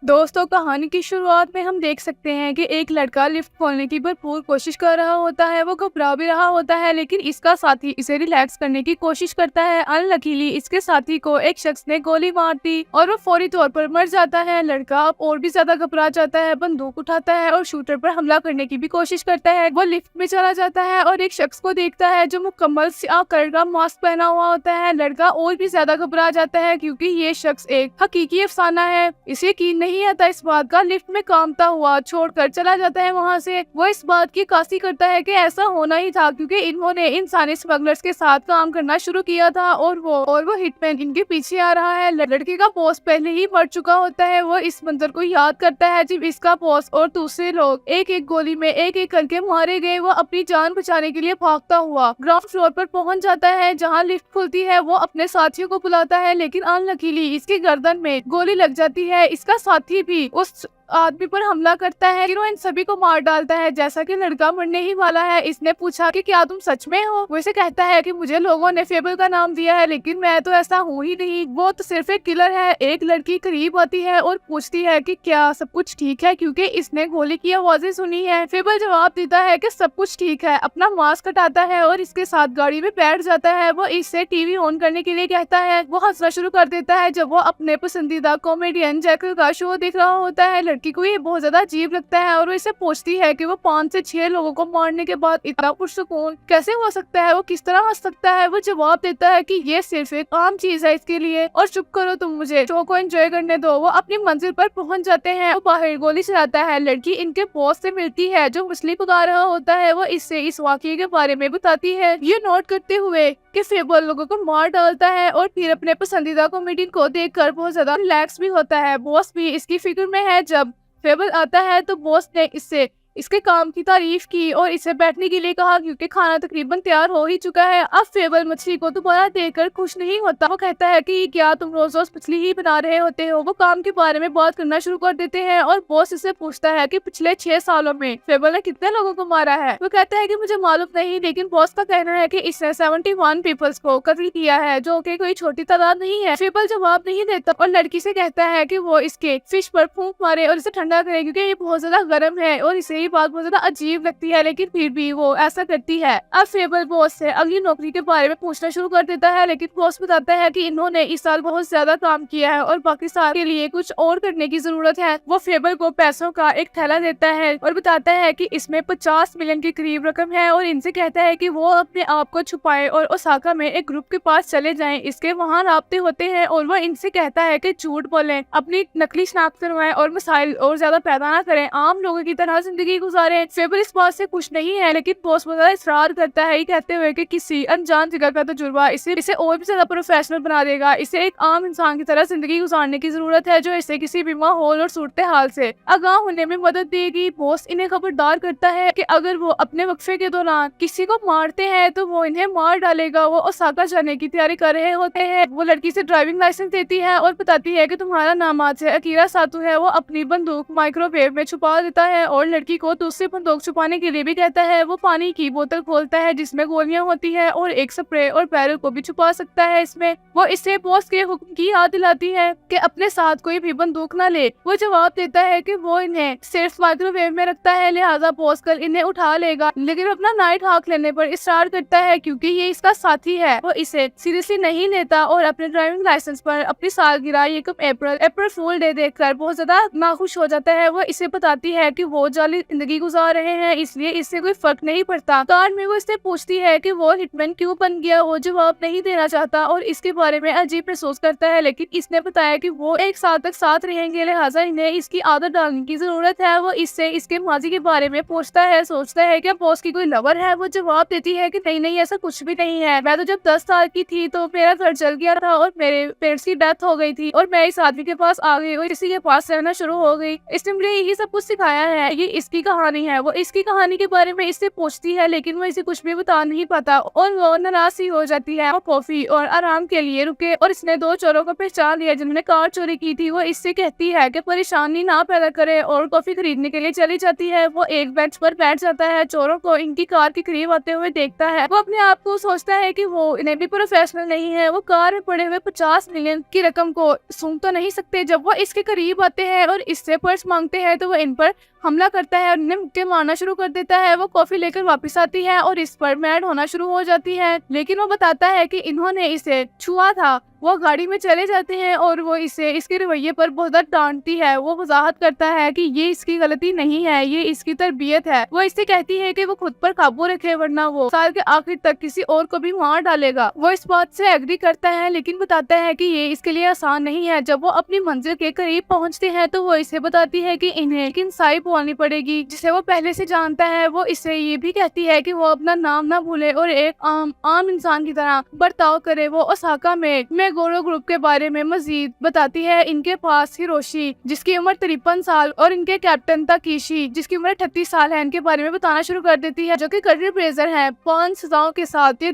दोस्तों, कहानी की शुरुआत में हम देख सकते हैं कि एक लड़का लिफ्ट खोलने की भरपूर कोशिश कर रहा होता है। वो घबरा भी रहा होता है, लेकिन इसका साथी इसे रिलैक्स करने की कोशिश करता है। अनलकीली इसके साथी को एक शख्स ने गोली मार दी और वो फौरी तौर पर मर जाता है। लड़का अब और भी ज्यादा घबरा जाता है, बंदूक उठाता है और शूटर पर हमला करने की भी कोशिश करता है। वो लिफ्ट में चला जाता है और एक शख्स को देखता है जो मुकम्मल स्याह कलर का मास्क पहना हुआ होता है। लड़का और भी ज्यादा घबरा जाता है क्योंकि ये शख्स एक हकीकी अफसाना है। इसे यकीन नहीं आता इस बात का। लिफ्ट में कांपता हुआ छोड़कर चला जाता है वहाँ से। वो इस बात की कासी करता है कि ऐसा होना ही था क्योंकि इन्होंने इंसानी स्मगलर्स के साथ काम करना शुरू किया था और वो हिटमैन इनके पीछे आ रहा है। लड़के का बॉस पहले ही मर चुका होता है। वो इस मंजर को याद करता है जब इसका बॉस और दूसरे लोग एक एक गोली में एक एक करके मारे गए। वो अपनी जान बचाने के लिए भागता हुआ ग्राउंड फ्लोर पर पहुंच जाता है जहां लिफ्ट खुलती है। वो अपने साथियों को बुलाता है, लेकिन अनलकीली इसकी गर्दन में गोली लग जाती है। इसका साथी भी उस आदमी पर हमला करता है, फिर वो इन सभी को मार डालता है। जैसा कि लड़का मरने ही वाला है, इसने पूछा कि क्या तुम सच में हो। वो इसे कहता है कि मुझे लोगों ने फेबल का नाम दिया है, लेकिन मैं तो ऐसा हूँ ही नहीं, वो तो सिर्फ एक किलर है। एक लड़की करीब आती है और पूछती है कि क्या सब कुछ ठीक है क्योंकि इसने गोली की आवाजें सुनी है। फेबल जवाब देता है कि सब कुछ ठीक है, अपना मास्क हटाता है और इसके साथ गाड़ी में बैठ जाता है। वो इससे टीवी ऑन करने के लिए कहता है। वो हंसना शुरू कर देता है जब वो अपने पसंदीदा कॉमेडियन जैकल का शो देख रहा होता है। लड़की को ये बहुत ज्यादा अजीब लगता है और वो इसे पूछती है कि वो 5 से 6 लोगों को मारने के बाद इतना पुरसुकून कैसे हो सकता है, वो किस तरह हंस सकता है। वो जवाब देता है कि ये सिर्फ एक आम चीज है इसके लिए, और चुप करो तुम, मुझे शो को एंजॉय करने दो। वो अपनी मंजिल पर पहुंच जाते हैं। वो बाहर गोली चलाता है। लड़की इनके बॉस से मिलती है जो मछली पका रहा होता है। वो इससे इस वाकये के बारे में बताती है, ये नोट करते हुए कि फेबल लोगों को मार डालता है और फिर अपने पसंदीदा कॉमेडियन को देखकर बहुत ज्यादा रिलैक्स भी होता है। बॉस भी इसकी फिक्र में है। जब फेबल आता है तो बॉस ने इससे इसके काम की तारीफ की और इसे बैठने के लिए कहा क्योंकि खाना तकरीबन तैयार हो ही चुका है। अब फेबल मछली को दोबारा देखकर खुश नहीं होता। वो कहता है कि क्या तुम रोज रोज मछली ही बना रहे होते हो। वो काम के बारे में बात करना शुरू कर देते हैं और बॉस इसे पूछता है कि पिछले 6 सालों में फेबल ने कितने लोगों को मारा है। वो कहता है कि मुझे मालूम नहीं, लेकिन बॉस का कहना है कि इसने 71 पीपल्स को कत्ल किया है, जो कि कोई छोटी तादाद नहीं है। फेबल जवाब नहीं देता और लड़की से कहता है कि वो इसके फिश पर फूंक मारे और इसे ठंडा करे क्योंकि ये बहुत ज्यादा गर्म है। और इसे बात बहुत ज्यादा अजीब लगती है, लेकिन फिर भी वो ऐसा करती है। अब फेबल बॉस से अगली नौकरी के बारे में पूछना शुरू कर देता है, लेकिन बॉस बताता है कि इन्होंने इस साल बहुत ज्यादा काम किया है और बाकी साल के लिए कुछ और करने की जरूरत है। वो फेबल को पैसों का एक थैला देता है और बताता है कि इसमें 50 मिलियन के करीब रकम है और इनसे कहता है कि वो अपने आप को छुपाए और ओसाका में एक ग्रुप के पास चले जाएं। इसके वहाँ राब्ते होते हैं और वो इनसे कहता है कि झूठ बोलें, अपनी नकली शनाख्त करवाएं और मसाइल और ज्यादा पैदा ना करें, आम लोगों की तरह जिंदगी गुजारें। फेबल इस बात से खुश नहीं है, लेकिन बॉस बहुत इसरार करता है, कहते हुए कि किसी अनजान जगह का तजुर्बा इसे और भी ज्यादा प्रोफेशनल बना देगा। इसे एक आम इंसान की तरह जिंदगी गुजारने की जरूरत है जो इसे किसी भी माहौल और सूरत हाल से आगाह होने में मदद देगी। बॉस इन्हें खबरदार करता है कि अगर वो अपने वक्फे के दौरान किसी को मारते हैं तो वो इन्हें मार डालेगा। वो ओसाका जाने की तैयारी कर रहे होते हैं। वो लड़की से ड्राइविंग लाइसेंस देती है और बताती है कि तुम्हारा नाम आज से अकीरा सातू है। वो अपनी बंदूक माइक्रोवेव में छुपा देता है और लड़की को दूसरी बंदूक छुपाने के लिए भी कहता है। वो पानी की बोतल खोलता है जिसमें गोलियां होती है और एक स्प्रे और बैरल को भी छुपा सकता है इसमें। वो इसे बॉस के हुक्म की याद दिलाती है कि अपने साथ कोई भी बंदूक न ले। वो जवाब देता है कि वो इन्हें सिर्फ माइक्रोवेव में रखता है, लिहाजा बॉस कल इन्हें उठा लेगा, लेकिन अपना नाइट हॉक लेने पर इसरार करता है क्योंकि ये इसका साथी है। वो इसे सीरियसली नहीं लेता और अपने ड्राइविंग लाइसेंस पर अपनी सालगिरह अप्रैल फूल डे देखकर बहुत ज्यादा नाखुश हो जाता है। वो इसे बताती है कि वो जाली जिंदगी गुजार रहे हैं, इसलिए इससे कोई फर्क नहीं पड़ता। कार में वो इससे पूछती है कि वो हिटमैन क्यों बन गया। वो जवाब नहीं देना चाहता और इसके बारे में अजीब महसूस करता है, लेकिन इसने बताया कि वो एक साल तक साथ रहेंगे, लिहाजा इन्हें इसकी आदत डालने की जरूरत है। वो इससे इसके माजी के बारे में पूछता है, सोचता है क्या बॉस की कोई लवर है। वो जवाब देती है कि नहीं नहीं, ऐसा कुछ भी नहीं है। मैं तो जब 10 साल की थी तो मेरा घर जल गया था और मेरे पेरेंट्स की डेथ हो गई थी और मैं इस आदमी के पास आ गई और इसी के पास रहना शुरू हो गई। इसने मुझे यही सब कुछ सिखाया है। ये इसकी कहानी है। वो इसकी कहानी के बारे में इससे पूछती है लेकिन वो इसे कुछ भी बता नहीं पाता और वो नाराज सी हो जाती है। वो कॉफी और आराम के लिए रुके और इसने 2 चोरों को पहचान लिया जिन्होंने कार चोरी की थी। वो इससे कहती है कि परेशानी ना पैदा करे और कॉफी खरीदने के लिए चली जाती है। वो एक बेंच पर बैठ जाता है, चोरों को इनकी कार के करीब आते हुए देखता है। वो अपने आप को सोचता है कि वो इन्हें भी प्रोफेशनल नहीं है। वो कार में पड़े हुए 50 मिलियन की रकम को सूंघ तो नहीं सकते। जब वो इसके करीब आते हैं और इससे पर्स मांगते हैं तो वो इन पर हमला करता है और इन्हें मुक्के मारना शुरू कर देता है। वो कॉफी लेकर वापस आती है और इस पर मैड होना शुरू हो जाती है, लेकिन वो बताता है कि इन्होंने इसे छुआ था। वो गाड़ी में चले जाते हैं और वो इसे इसके रवैये पर बहुत ज़्यादा डांटती है। वो वजाहत करता है कि ये इसकी गलती नहीं है, ये इसकी तरबियत है। वो इससे कहती है कि वो खुद पर काबू रखे वरना वो साल के आखिर तक किसी और को भी मार डालेगा। वो इस बात से एग्री करता है लेकिन बताता है कि ये इसके लिए आसान नहीं है। जब वो अपनी मंजिल के करीब पहुंचते हैं तो वो इसे बताती है कि इन्हें किनसाई बोलनी पड़ेगी जिसे वो पहले से जानता है। वो इसे ये भी कहती है कि वो अपना नाम ना भूले और एक आम इंसान की तरह बर्ताव करे। वो ओसाका में गोरो ग्रुप के बारे में मजीद बताती है। इनके पास हिरोशी जिसकी उम्र 53 साल और इनके कैप्टन ताकेशी जिसकी उम्र 38 साल है, इनके बारे में बताना शुरू कर देती है जो कि करियर प्रेजर है 5 सजाओं के साथ। ये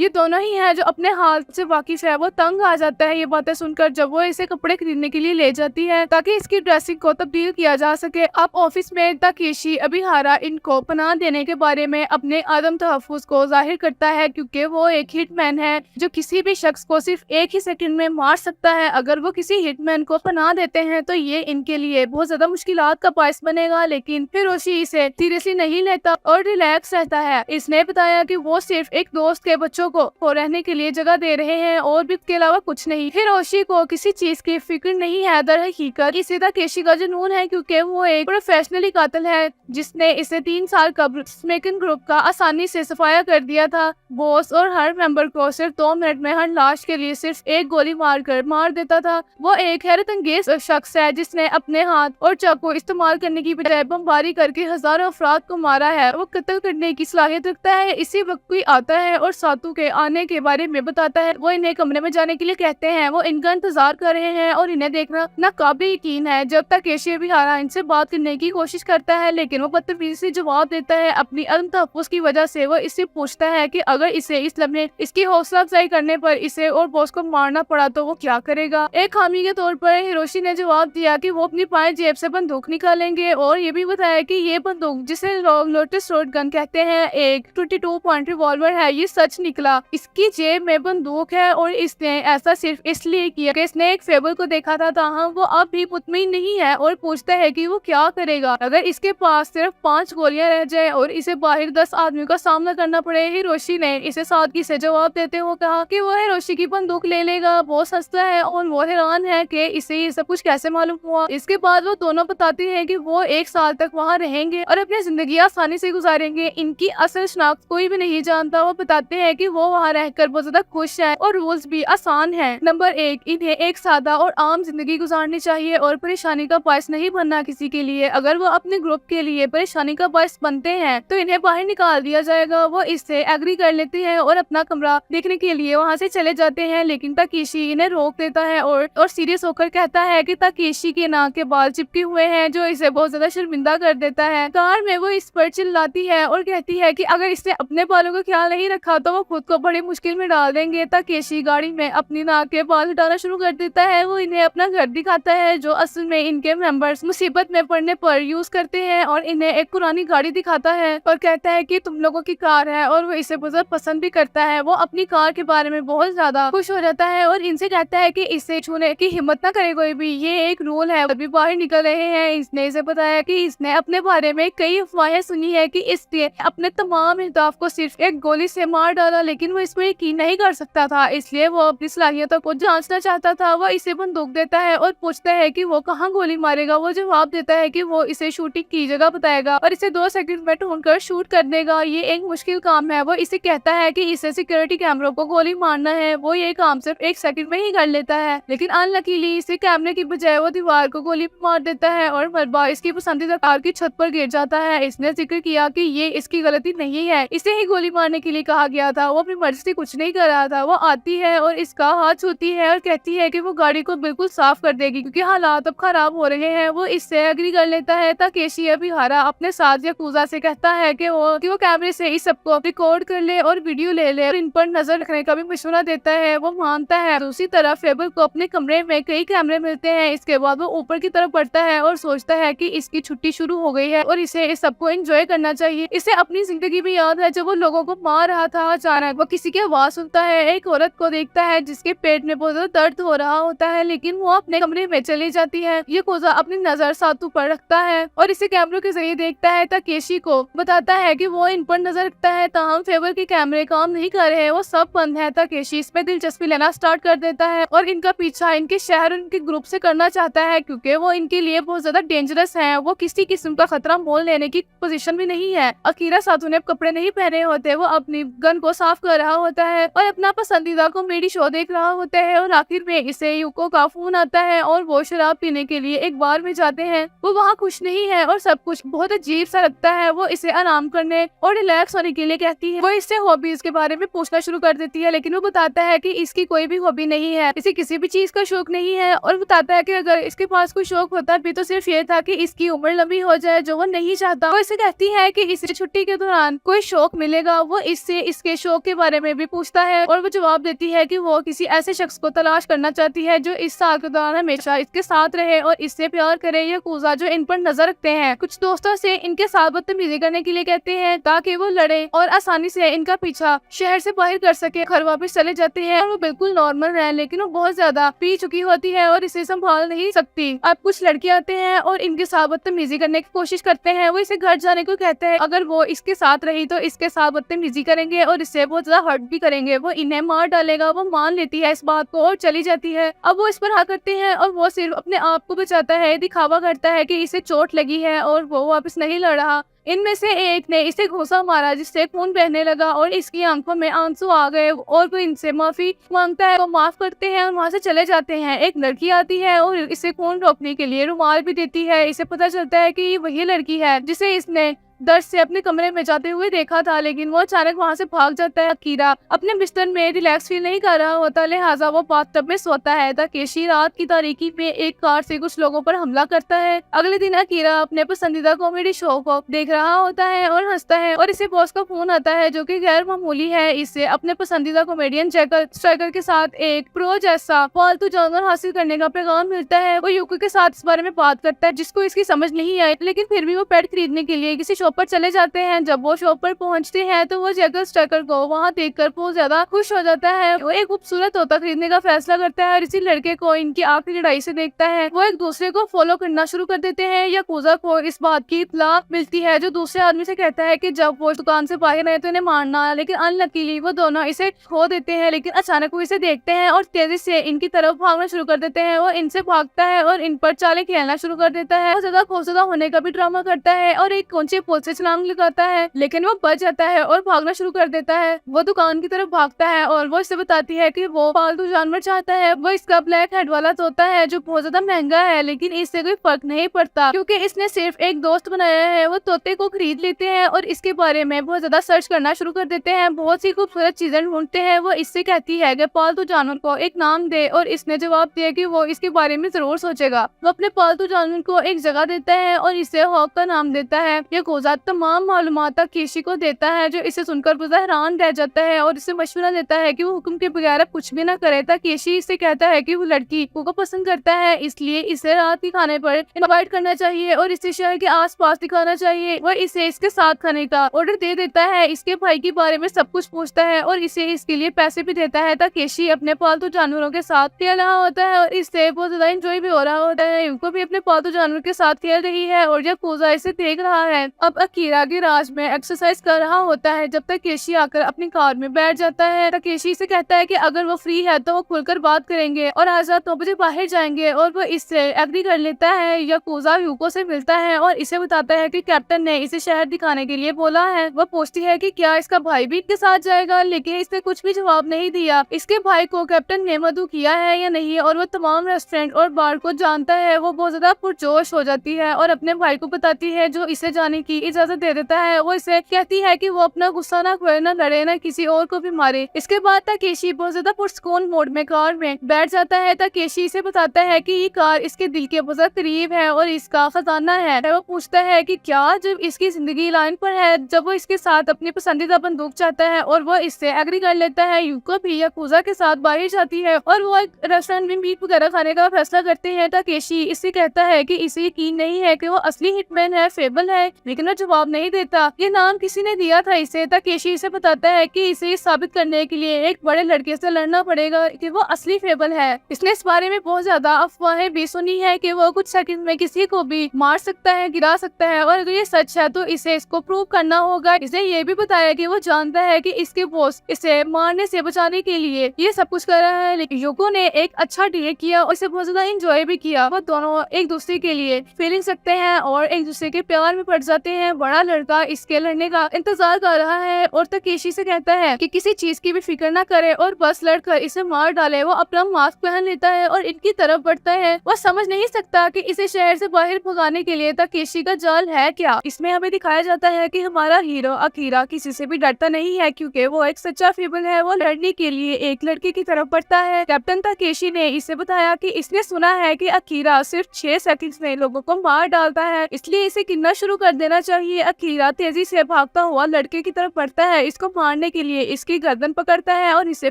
दोनों ही हैं जो अपने हाल से वाकिफ है। वो तंग आ जाता है ये बातें सुनकर जब वो इसे कपड़े खरीदने के लिए ले जाती है ताकि इसकी ड्रेसिंग को तब्दील किया जा सके। अब ऑफिस में ताकेशी अबिहारा इनको पनाह देने के बारे में अपने आदम तहफ्फुज को जाहिर करता है क्योंकि वो एक हिटमैन है जो किसी भी शख्स को सिर्फ एक ही सेकंड में मार सकता है। अगर वो किसी हिटमैन को पनाह देते हैं तो ये इनके लिए बहुत ज्यादा मुश्किलात का बायस बनेगा, लेकिन हिरोशी इसे सीरियसली नहीं लेता और रिलैक्स रहता है। इसने बताया कि वो सिर्फ एक दोस्त के बच्चों को रहने के लिए जगह दे रहे हैं और भी इसके अलावा कुछ नहीं। हिरोशी को किसी चीज की फिक्र नहीं है। दर हकीकत इसे ताकेशी का जुनून है क्योंकि वो एक प्रोफेशनली कातिल है जिसने इसे 3 साल कब्ल स्मोकिंग ग्रुप का आसानी से सफाया कर दिया था। बॉस और हर मेंबर को सिर्फ 2 मिनट में हर लाश के लिए सिर्फ एक गोली मार देता था। वो एक हैरत अंगेज शख्स है जिसने अपने हाथ और चाकू इस्तेमाल करने की बजाय बमबारी करके हजारों अफराद को मारा है। वो कत्ल करने की सलाहियत रखता है। इसी वक्त कोई आता है और सातू के आने के बारे में बताता है। वो इन्हें कमरे में जाने के लिए कहते हैं। वो इनका इंतजार कर रहे हैं और इन्हें देखना नाकाबिल यकीन है। जब तक केशी अबिहारा इनसे बात करने की कोशिश करता है लेकिन वो बदतमीजी से जवाब देता है। अपनी अदम तहफ्फुज़ की वजह से वो इससे पूछता है कि अगर इसे इस लम्हे इसकी हौसला अफजाई करने पर इसे और बॉस को मारना पड़ा तो वो क्या करेगा। एक खामी के तौर पर हिरोशी ने जवाब दिया कि वो अपनी बाएं जेब से बंदूक निकालेंगे और ये भी बताया कि ये बंदूक जिसे लोटस रोड गन कहते हैं एक 22 पॉइंट रिवॉल्वर है। ये सच निकला। इसकी जेब में बंदूक है और इसने ऐसा सिर्फ इसलिए किया कि इसने एक फेबल को देखा था। ताहम वो अब भी मुतमईन नहीं है और पूछता है कि वो क्या करेगा अगर इसके पास सिर्फ 5 गोलियां रह जाए और इसे बाहर 10 आदमियों का सामना करना पड़े। हिरोशी ने इसे सादगी से जवाब देते हुए कहा कि वो हिरोशी की बंदूक ले लेगा। बहुत सस्ता है और वो हैरान है कि इसे ये सब कुछ कैसे मालूम हुआ। इसके बाद वो दोनों बताते हैं कि वो 1 साल तक वहाँ रहेंगे और अपनी जिंदगी आसानी से गुजारेंगे। इनकी असल शनाख्त कोई भी नहीं जानता। वो बताते हैं कि वो वहाँ रहकर बहुत ज्यादा खुश है और रूल्स भी आसान है। नंबर 1, इन्हें एक सादा और आम जिंदगी गुजारनी चाहिए और परेशानी का बायस नहीं बनना किसी के लिए। अगर वो अपने ग्रुप के लिए परेशानी का बायस बनते हैं तो इन्हें बाहर निकाल दिया जाएगा। वो इससे एग्री कर लेते हैं और अपना कमरा देखने के लिए वहाँ से चले जाते हैं, लेकिन ताकेशी इन्हें रोक देता है और सीरियस होकर कहता है कि ताकेशी के नाक के बाल चिपके हुए हैं जो इसे बहुत ज्यादा शर्मिंदा कर देता है। कार में वो इस पर चिल्लाती है और कहती है कि अगर इसने अपने बालों का ख्याल नहीं रखा तो वो खुद को बड़ी मुश्किल में डाल देंगे। ताकेशी गाड़ी में अपनी नाक के बाल हटाना शुरू कर देता है। वो इन्हें अपना घर दिखाता है जो असल में इनके मेंबर्स मुसीबत में पड़ने पर यूज करते हैं और इन्हें एक पुरानी गाड़ी दिखाता है और कहता है कि तुम लोगों की कार है और वो इसे बहुत पसंद भी करता है। वो अपनी कार के बारे में बहुत ज्यादा खुश हो जाता है और इनसे कहता है कि इसे छूने की हिम्मत ना करे कोई भी, ये एक रूल है। अभी बाहर निकल रहे हैं इसने इसे बताया कि इसने अपने बारे में कई अफवाहें सुनी है कि इसने अपने तमाम अहदाफ को सिर्फ एक गोली से मार डाला, लेकिन वो इसमें यकीन नहीं कर सकता था इसलिए वो अपनी सलाहियतों को जांचना चाहता था। वो इसे बंदूक देता है और पूछता है कि वो कहाँ गोली मारेगा। वो जवाब देता है कि वो इसे शूटिंग की जगह बताएगा और इसे 2 सेकंड में ढूंढकर शूट कर देगा। ये एक मुश्किल काम है। वो इसे कहता है कि इसे सिक्योरिटी कैमरों को गोली मारना है। वो ये काम काम सिर्फ 1 सेकंड में ही कर लेता है, लेकिन अनलकीली इसे कैमरे की बजाय वो दीवार को गोली मार देता है और मलबा इसकी पसंदीदा कार की छत पर गिर जाता है। इसने जिक्र किया कि ये इसकी गलती नहीं है, इसे ही गोली मारने के लिए कहा गया था, वो अपनी मर्जी से कुछ नहीं कर रहा था। वो आती है और इसका हाथ छूती है और कहती है कि वो गाड़ी को बिल्कुल साफ कर देगी क्योंकि हालात अब खराब हो रहे हैं। वो इससे एग्री कर लेता है। ताकेशी अबिहारा अपने साथ याकुजा से कहता है कि वो कैमरे से इस सबको रिकॉर्ड कर ले और वीडियो ले ले और इन पर नजर रखने का भी मशवरा देता है। वो मानता है। दूसरी तरफ फेबल को अपने कमरे में कई कैमरे मिलते हैं। इसके बाद वो ऊपर की तरफ बढ़ता है और सोचता है कि इसकी छुट्टी शुरू हो गई है और इसे इस सबको एंजॉय करना चाहिए। इसे अपनी जिंदगी भी याद है जब वो लोगों को मार रहा था। अचानक वो किसी की आवाज सुनता है, एक औरत को देखता है जिसके पेट में बहुत ज्यादा दर्द हो रहा होता है, लेकिन वो अपने कमरे में चली जाती है। याकुजा अपनी नजर सातू पर रखता है और इसे कैमरों के जरिए देखता है। ताकेशी को बताता है कि वो इन पर नजर रखता है, ताहम फेबर के कैमरे काम नहीं कर रहे, वो सब बंद है। ताकेशी इसमें दिलचस्पी लेना स्टार्ट कर देता है और इनका पीछा इनके शहर उनके ग्रुप से करना चाहता है क्योंकि वो इनके लिए बहुत ज्यादा डेंजरस है। वो किसी किस्म का खतरा मोल लेने की पोजीशन में नहीं है। अकीरा सातू ने कपड़े नहीं पहने होते, वो अपनी गन को साफ कर रहा होता है और अपना पसंदीदा कॉमेडी शो देख रहा होता है और आखिर में इसे युको का फोन आता है और वो शराब पीने के लिए एक बार में जाते हैं। वो वहाँ खुश नहीं है और सब कुछ बहुत अजीब सा लगता है। वो इसे आराम करने और रिलैक्स होने के लिए कहती है। वो इससे हॉबीज के बारे में पूछना शुरू कर देती है, लेकिन वो बताता है कि इसकी कोई भी हॉबी नहीं है, इसे किसी भी चीज का शौक नहीं है और बताता है कि अगर इसके पास कोई शौक होता भी तो सिर्फ ये था कि इसकी उम्र लंबी हो जाए जो वो नहीं चाहता। वो इसे कहती है कि इसे छुट्टी के दौरान कोई शौक मिलेगा। वो इससे इसके शौक के बारे में भी पूछता है और वो जवाब देती है कि वो किसी ऐसे शख्स को तलाश करना चाहती है जो इस साल के दौरान हमेशा इसके साथ रहे और इससे प्यार करे। याकुजा जो इन पर नजर रखते हैं कुछ दोस्तों से इनके साथ बदतमीजी करने के लिए कहते हैं ताकि वो लड़े और आसानी से इनका पीछा शहर से बाहर कर सके। घर वापस चले जाते हैं और वो बिल्कुल नॉर्मल है, लेकिन वो बहुत ज्यादा पी चुकी होती है और इसे संभाल नहीं सकती। अब कुछ लड़के आते हैं और इनके साथ बदतमीजी करने की कोशिश करते हैं। वो इसे घर जाने को कहते हैं, अगर वो इसके साथ रही तो इसके साथ बदतमीजी करेंगे और इससे बहुत ज्यादा हर्ट भी करेंगे, वो इन्हें मार डालेगा। वो मान लेती है इस बात को और चली जाती है। अब वो इस पर हाँ करते हैं और वो सिर्फ अपने आप को बचाता है, दिखावा करता है कि इसे चोट लगी है और वो वापस नहीं लड़ रहा। इनमें से एक ने इसे घूंसा मारा जिससे खून बहने लगा और इसकी आंखों में आंसू आ गए और वो इनसे माफी मांगता है। वो माफ करते हैं और वहाँ से चले जाते हैं। एक लड़की आती है और इसे खून रोकने के लिए रुमाल भी देती है। इसे पता चलता है कि ये वही लड़की है जिसे इसने दर्द से अपने कमरे में जाते हुए देखा था, लेकिन वो अचानक वहाँ से भाग जाता है। अकीरा अपने बिस्तर में रिलैक्स फील नहीं कर रहा होता, लिहाजा वो बाथटब में सोता है। ताकेशी रात की तारीकी में एक कार से कुछ लोगों पर हमला करता है। अगले दिन अकीरा अपने पसंदीदा कॉमेडी शो को देख रहा होता है और हंसता है और इसे बॉस का फोन आता है जो कि गैर मामूली है। इसे अपने पसंदीदा कॉमेडियन जैकल स्ट्राइकर के साथ एक प्रो जैसा पालतू जानवर हासिल करने का पैगाम मिलता है। वो युको के साथ इस बारे में बात करता है जिसको इसकी समझ नहीं आई, लेकिन फिर भी वो पेट खरीदने के लिए किसी शॉप पर चले जाते हैं। जब वो शॉप पर पहुंचते हैं तो वो जैकल स्ट्राइकर को वहां देखकर बहुत ज्यादा खुश हो जाता है। वो एक खूबसूरत तोता खरीदने का फैसला करता है और इसी लड़के को इनकी आखिरी लड़ाई से देखता है। वो एक दूसरे को फॉलो करना शुरू कर देते हैं। याकुजा को इस बात की इत्तला मिलती है जो दूसरे आदमी से कहता है कि जब वो दुकान से बाहर आए तो इन्हें मारना, लेकिन अनलकीली वो दोनों इसे खो देते हैं। लेकिन अचानक वो इसे देखते हैं और तेजी से इनकी तरफ भागना शुरू कर देते हैं। वो इनसे भागता है और इन पर चालें खेलना शुरू कर देता है। वो ज्यादा खौफजदा होने का भी ड्रामा करता है और एक ऊंचे पुल से छलांग लगाता है, लेकिन वो बच जाता है और भागना शुरू कर देता है। वो दुकान की तरफ भागता है और वो इससे बताती है कि वो पालतू जानवर चाहता है। वो इसका ब्लैक हेड वाला तोता है जो बहुत ज्यादा महंगा है, लेकिन इससे कोई फर्क नहीं पड़ता क्योंकि इसने सिर्फ एक दोस्त बनाया है। वो तोते को खरीद लेते हैं और इसके बारे में बहुत ज्यादा सर्च करना शुरू कर देते हैं। बहुत सी खूबसूरत चीजें ढूंढते हैं। वो इससे कहती है कि पालतू जानवर को एक नाम दे और इसने जवाब दिया कि वो इसके बारे में जरूर सोचेगा। वो अपने पालतू जानवर को एक जगह देता है और इसे हॉक का नाम देता है। ये गोजा तमाम मालूमात ताकेशी को देता है जो इसे सुनकर बहुत हैरान रह जाता है और इसे मशवरा देता है कि वो हुक्म के बगैर अब कुछ भी ना करे। ताकेशी इसे कहता है कि वो लड़की को पसंद करता है, इसलिए इसे रात के खाने पर इनवाइट करना चाहिए और इसे शहर के आसपास दिखाना चाहिए। वो इसे इसके साथ खाने का ऑर्डर दे देता है। इसके भाई के बारे में सब कुछ पूछता है और इसे इसके लिए पैसे भी देता है। ताकेशी अपने पालतू जानवरों के साथ खेल रहा होता है और इससे बहुत ज्यादा एंजॉय भी हो रहा होता है। युको भी अपने पालतू जानवर के साथ खेल रही है और याकुजा इसे देख रहा है। अब अब अकीरा गैराज में एक्सरसाइज कर रहा होता है जब ताकेशी आकर अपनी कार में बैठ जाता है। ताकेशी से कहता है कि अगर वो फ्री है तो वो खुलकर बात करेंगे और आज रात 9 बजे बाहर जाएंगे और वो इससे एग्री कर लेता है। याकुजा यूको से मिलता है और इसे बताता है कि कैप्टन ने इसे शहर दिखाने के लिए बोला है। वह पूछती है कि क्या इसका भाई भी इनके साथ जाएगा, लेकिन इसने कुछ भी जवाब नहीं दिया। इसके भाई को कैप्टन ने मधु किया है या नहीं और वो तमाम रेस्टोरेंट और बार को जानता है। वो बहुत ज्यादा पुरजोश हो जाती है और अपने भाई को बताती है जो इसे जाने की इजाजत दे देता है। वो इसे कहती है कि वो अपना गुस्सा ना खोए, ना लड़े, ना किसी और को भी मारे। इसके बाद ताकेशी बहुत ज्यादा पुरस्कून मोड में कार में बैठ जाता है। ताकेशी इसे बताता है कि ये कार इसके दिल के बहुत करीब है और इसका खजाना है। वो पूछता है कि क्या जब इसकी जिंदगी लाइन पर है, जब वो इसके साथ अपनी पसंदीदा बंदूक चाहता है और वो इससे एग्री कर लेता है। यूको भी याकुजा के साथ बाहर जाती है और वो एक रेस्टोरेंट में मीट वगैरह खाने का फैसला करते हैं। ताकेशी इससे कहता है कि इसे यकीन नहीं है कि वो असली हिटमैन है, फेबल है, लेकिन वो जवाब नहीं देता। ये नाम किसी ने दिया था इसे। ताकेशी इसे बताता है कि इसे साबित करने के लिए एक बड़े लड़के से लड़ना पड़ेगा कि वो असली फेबल है। इसने इस बारे में बहुत ज्यादा अफवाहें भी सुनी है कि वो कुछ सेकंड में किसी को भी मार सकता है, गिरा सकता है, और अगर ये सच है तो इसे इसको प्रूव करना होगा। इसे ये भी बताया कि वो जानता है कि इसके बॉस इसे मारने से बचाने के लिए ये सब कुछ कर रहा है। लेकिन यूको ने एक अच्छा डे किया और इसे बहुत ज्यादा एंजॉय भी किया। वो दोनों एक दूसरे के लिए फीलिंग्स रखते हैं और एक दूसरे के प्यार में पड़ जाते हैं। बड़ा लड़का इसके लड़ने का इंतजार कर रहा है और ताकेशी से कहता है कि किसी चीज की भी फिक्र ना करे और बस लड़कर इसे मार डाले। वो अपना मास्क पहन लेता है और इनकी तरफ बढ़ता है। वो समझ नहीं सकता कि इसे शहर से बाहर भगाने के लिए ताकेशी का जाल है क्या। इसमें हमें दिखाया जाता है कि हमारा हीरो अकीरा किसी से भी डरता नहीं है क्योंकि वो एक सच्चा फेबल है। वो लड़ने के लिए एक लड़के की तरफ बढ़ता है। कैप्टन ताकेशी ने इसे बताया कि इसने सुना है कि अकीरा सिर्फ 6 सेकंड में लोगों को मार डालता है, इसलिए इसे गिनना शुरू कर देना चाहिए। अकीरा तेजी से भागता हुआ लड़के की तरफ बढ़ता है। इसको मारने के लिए इसकी गर्दन पकड़ता है और इसे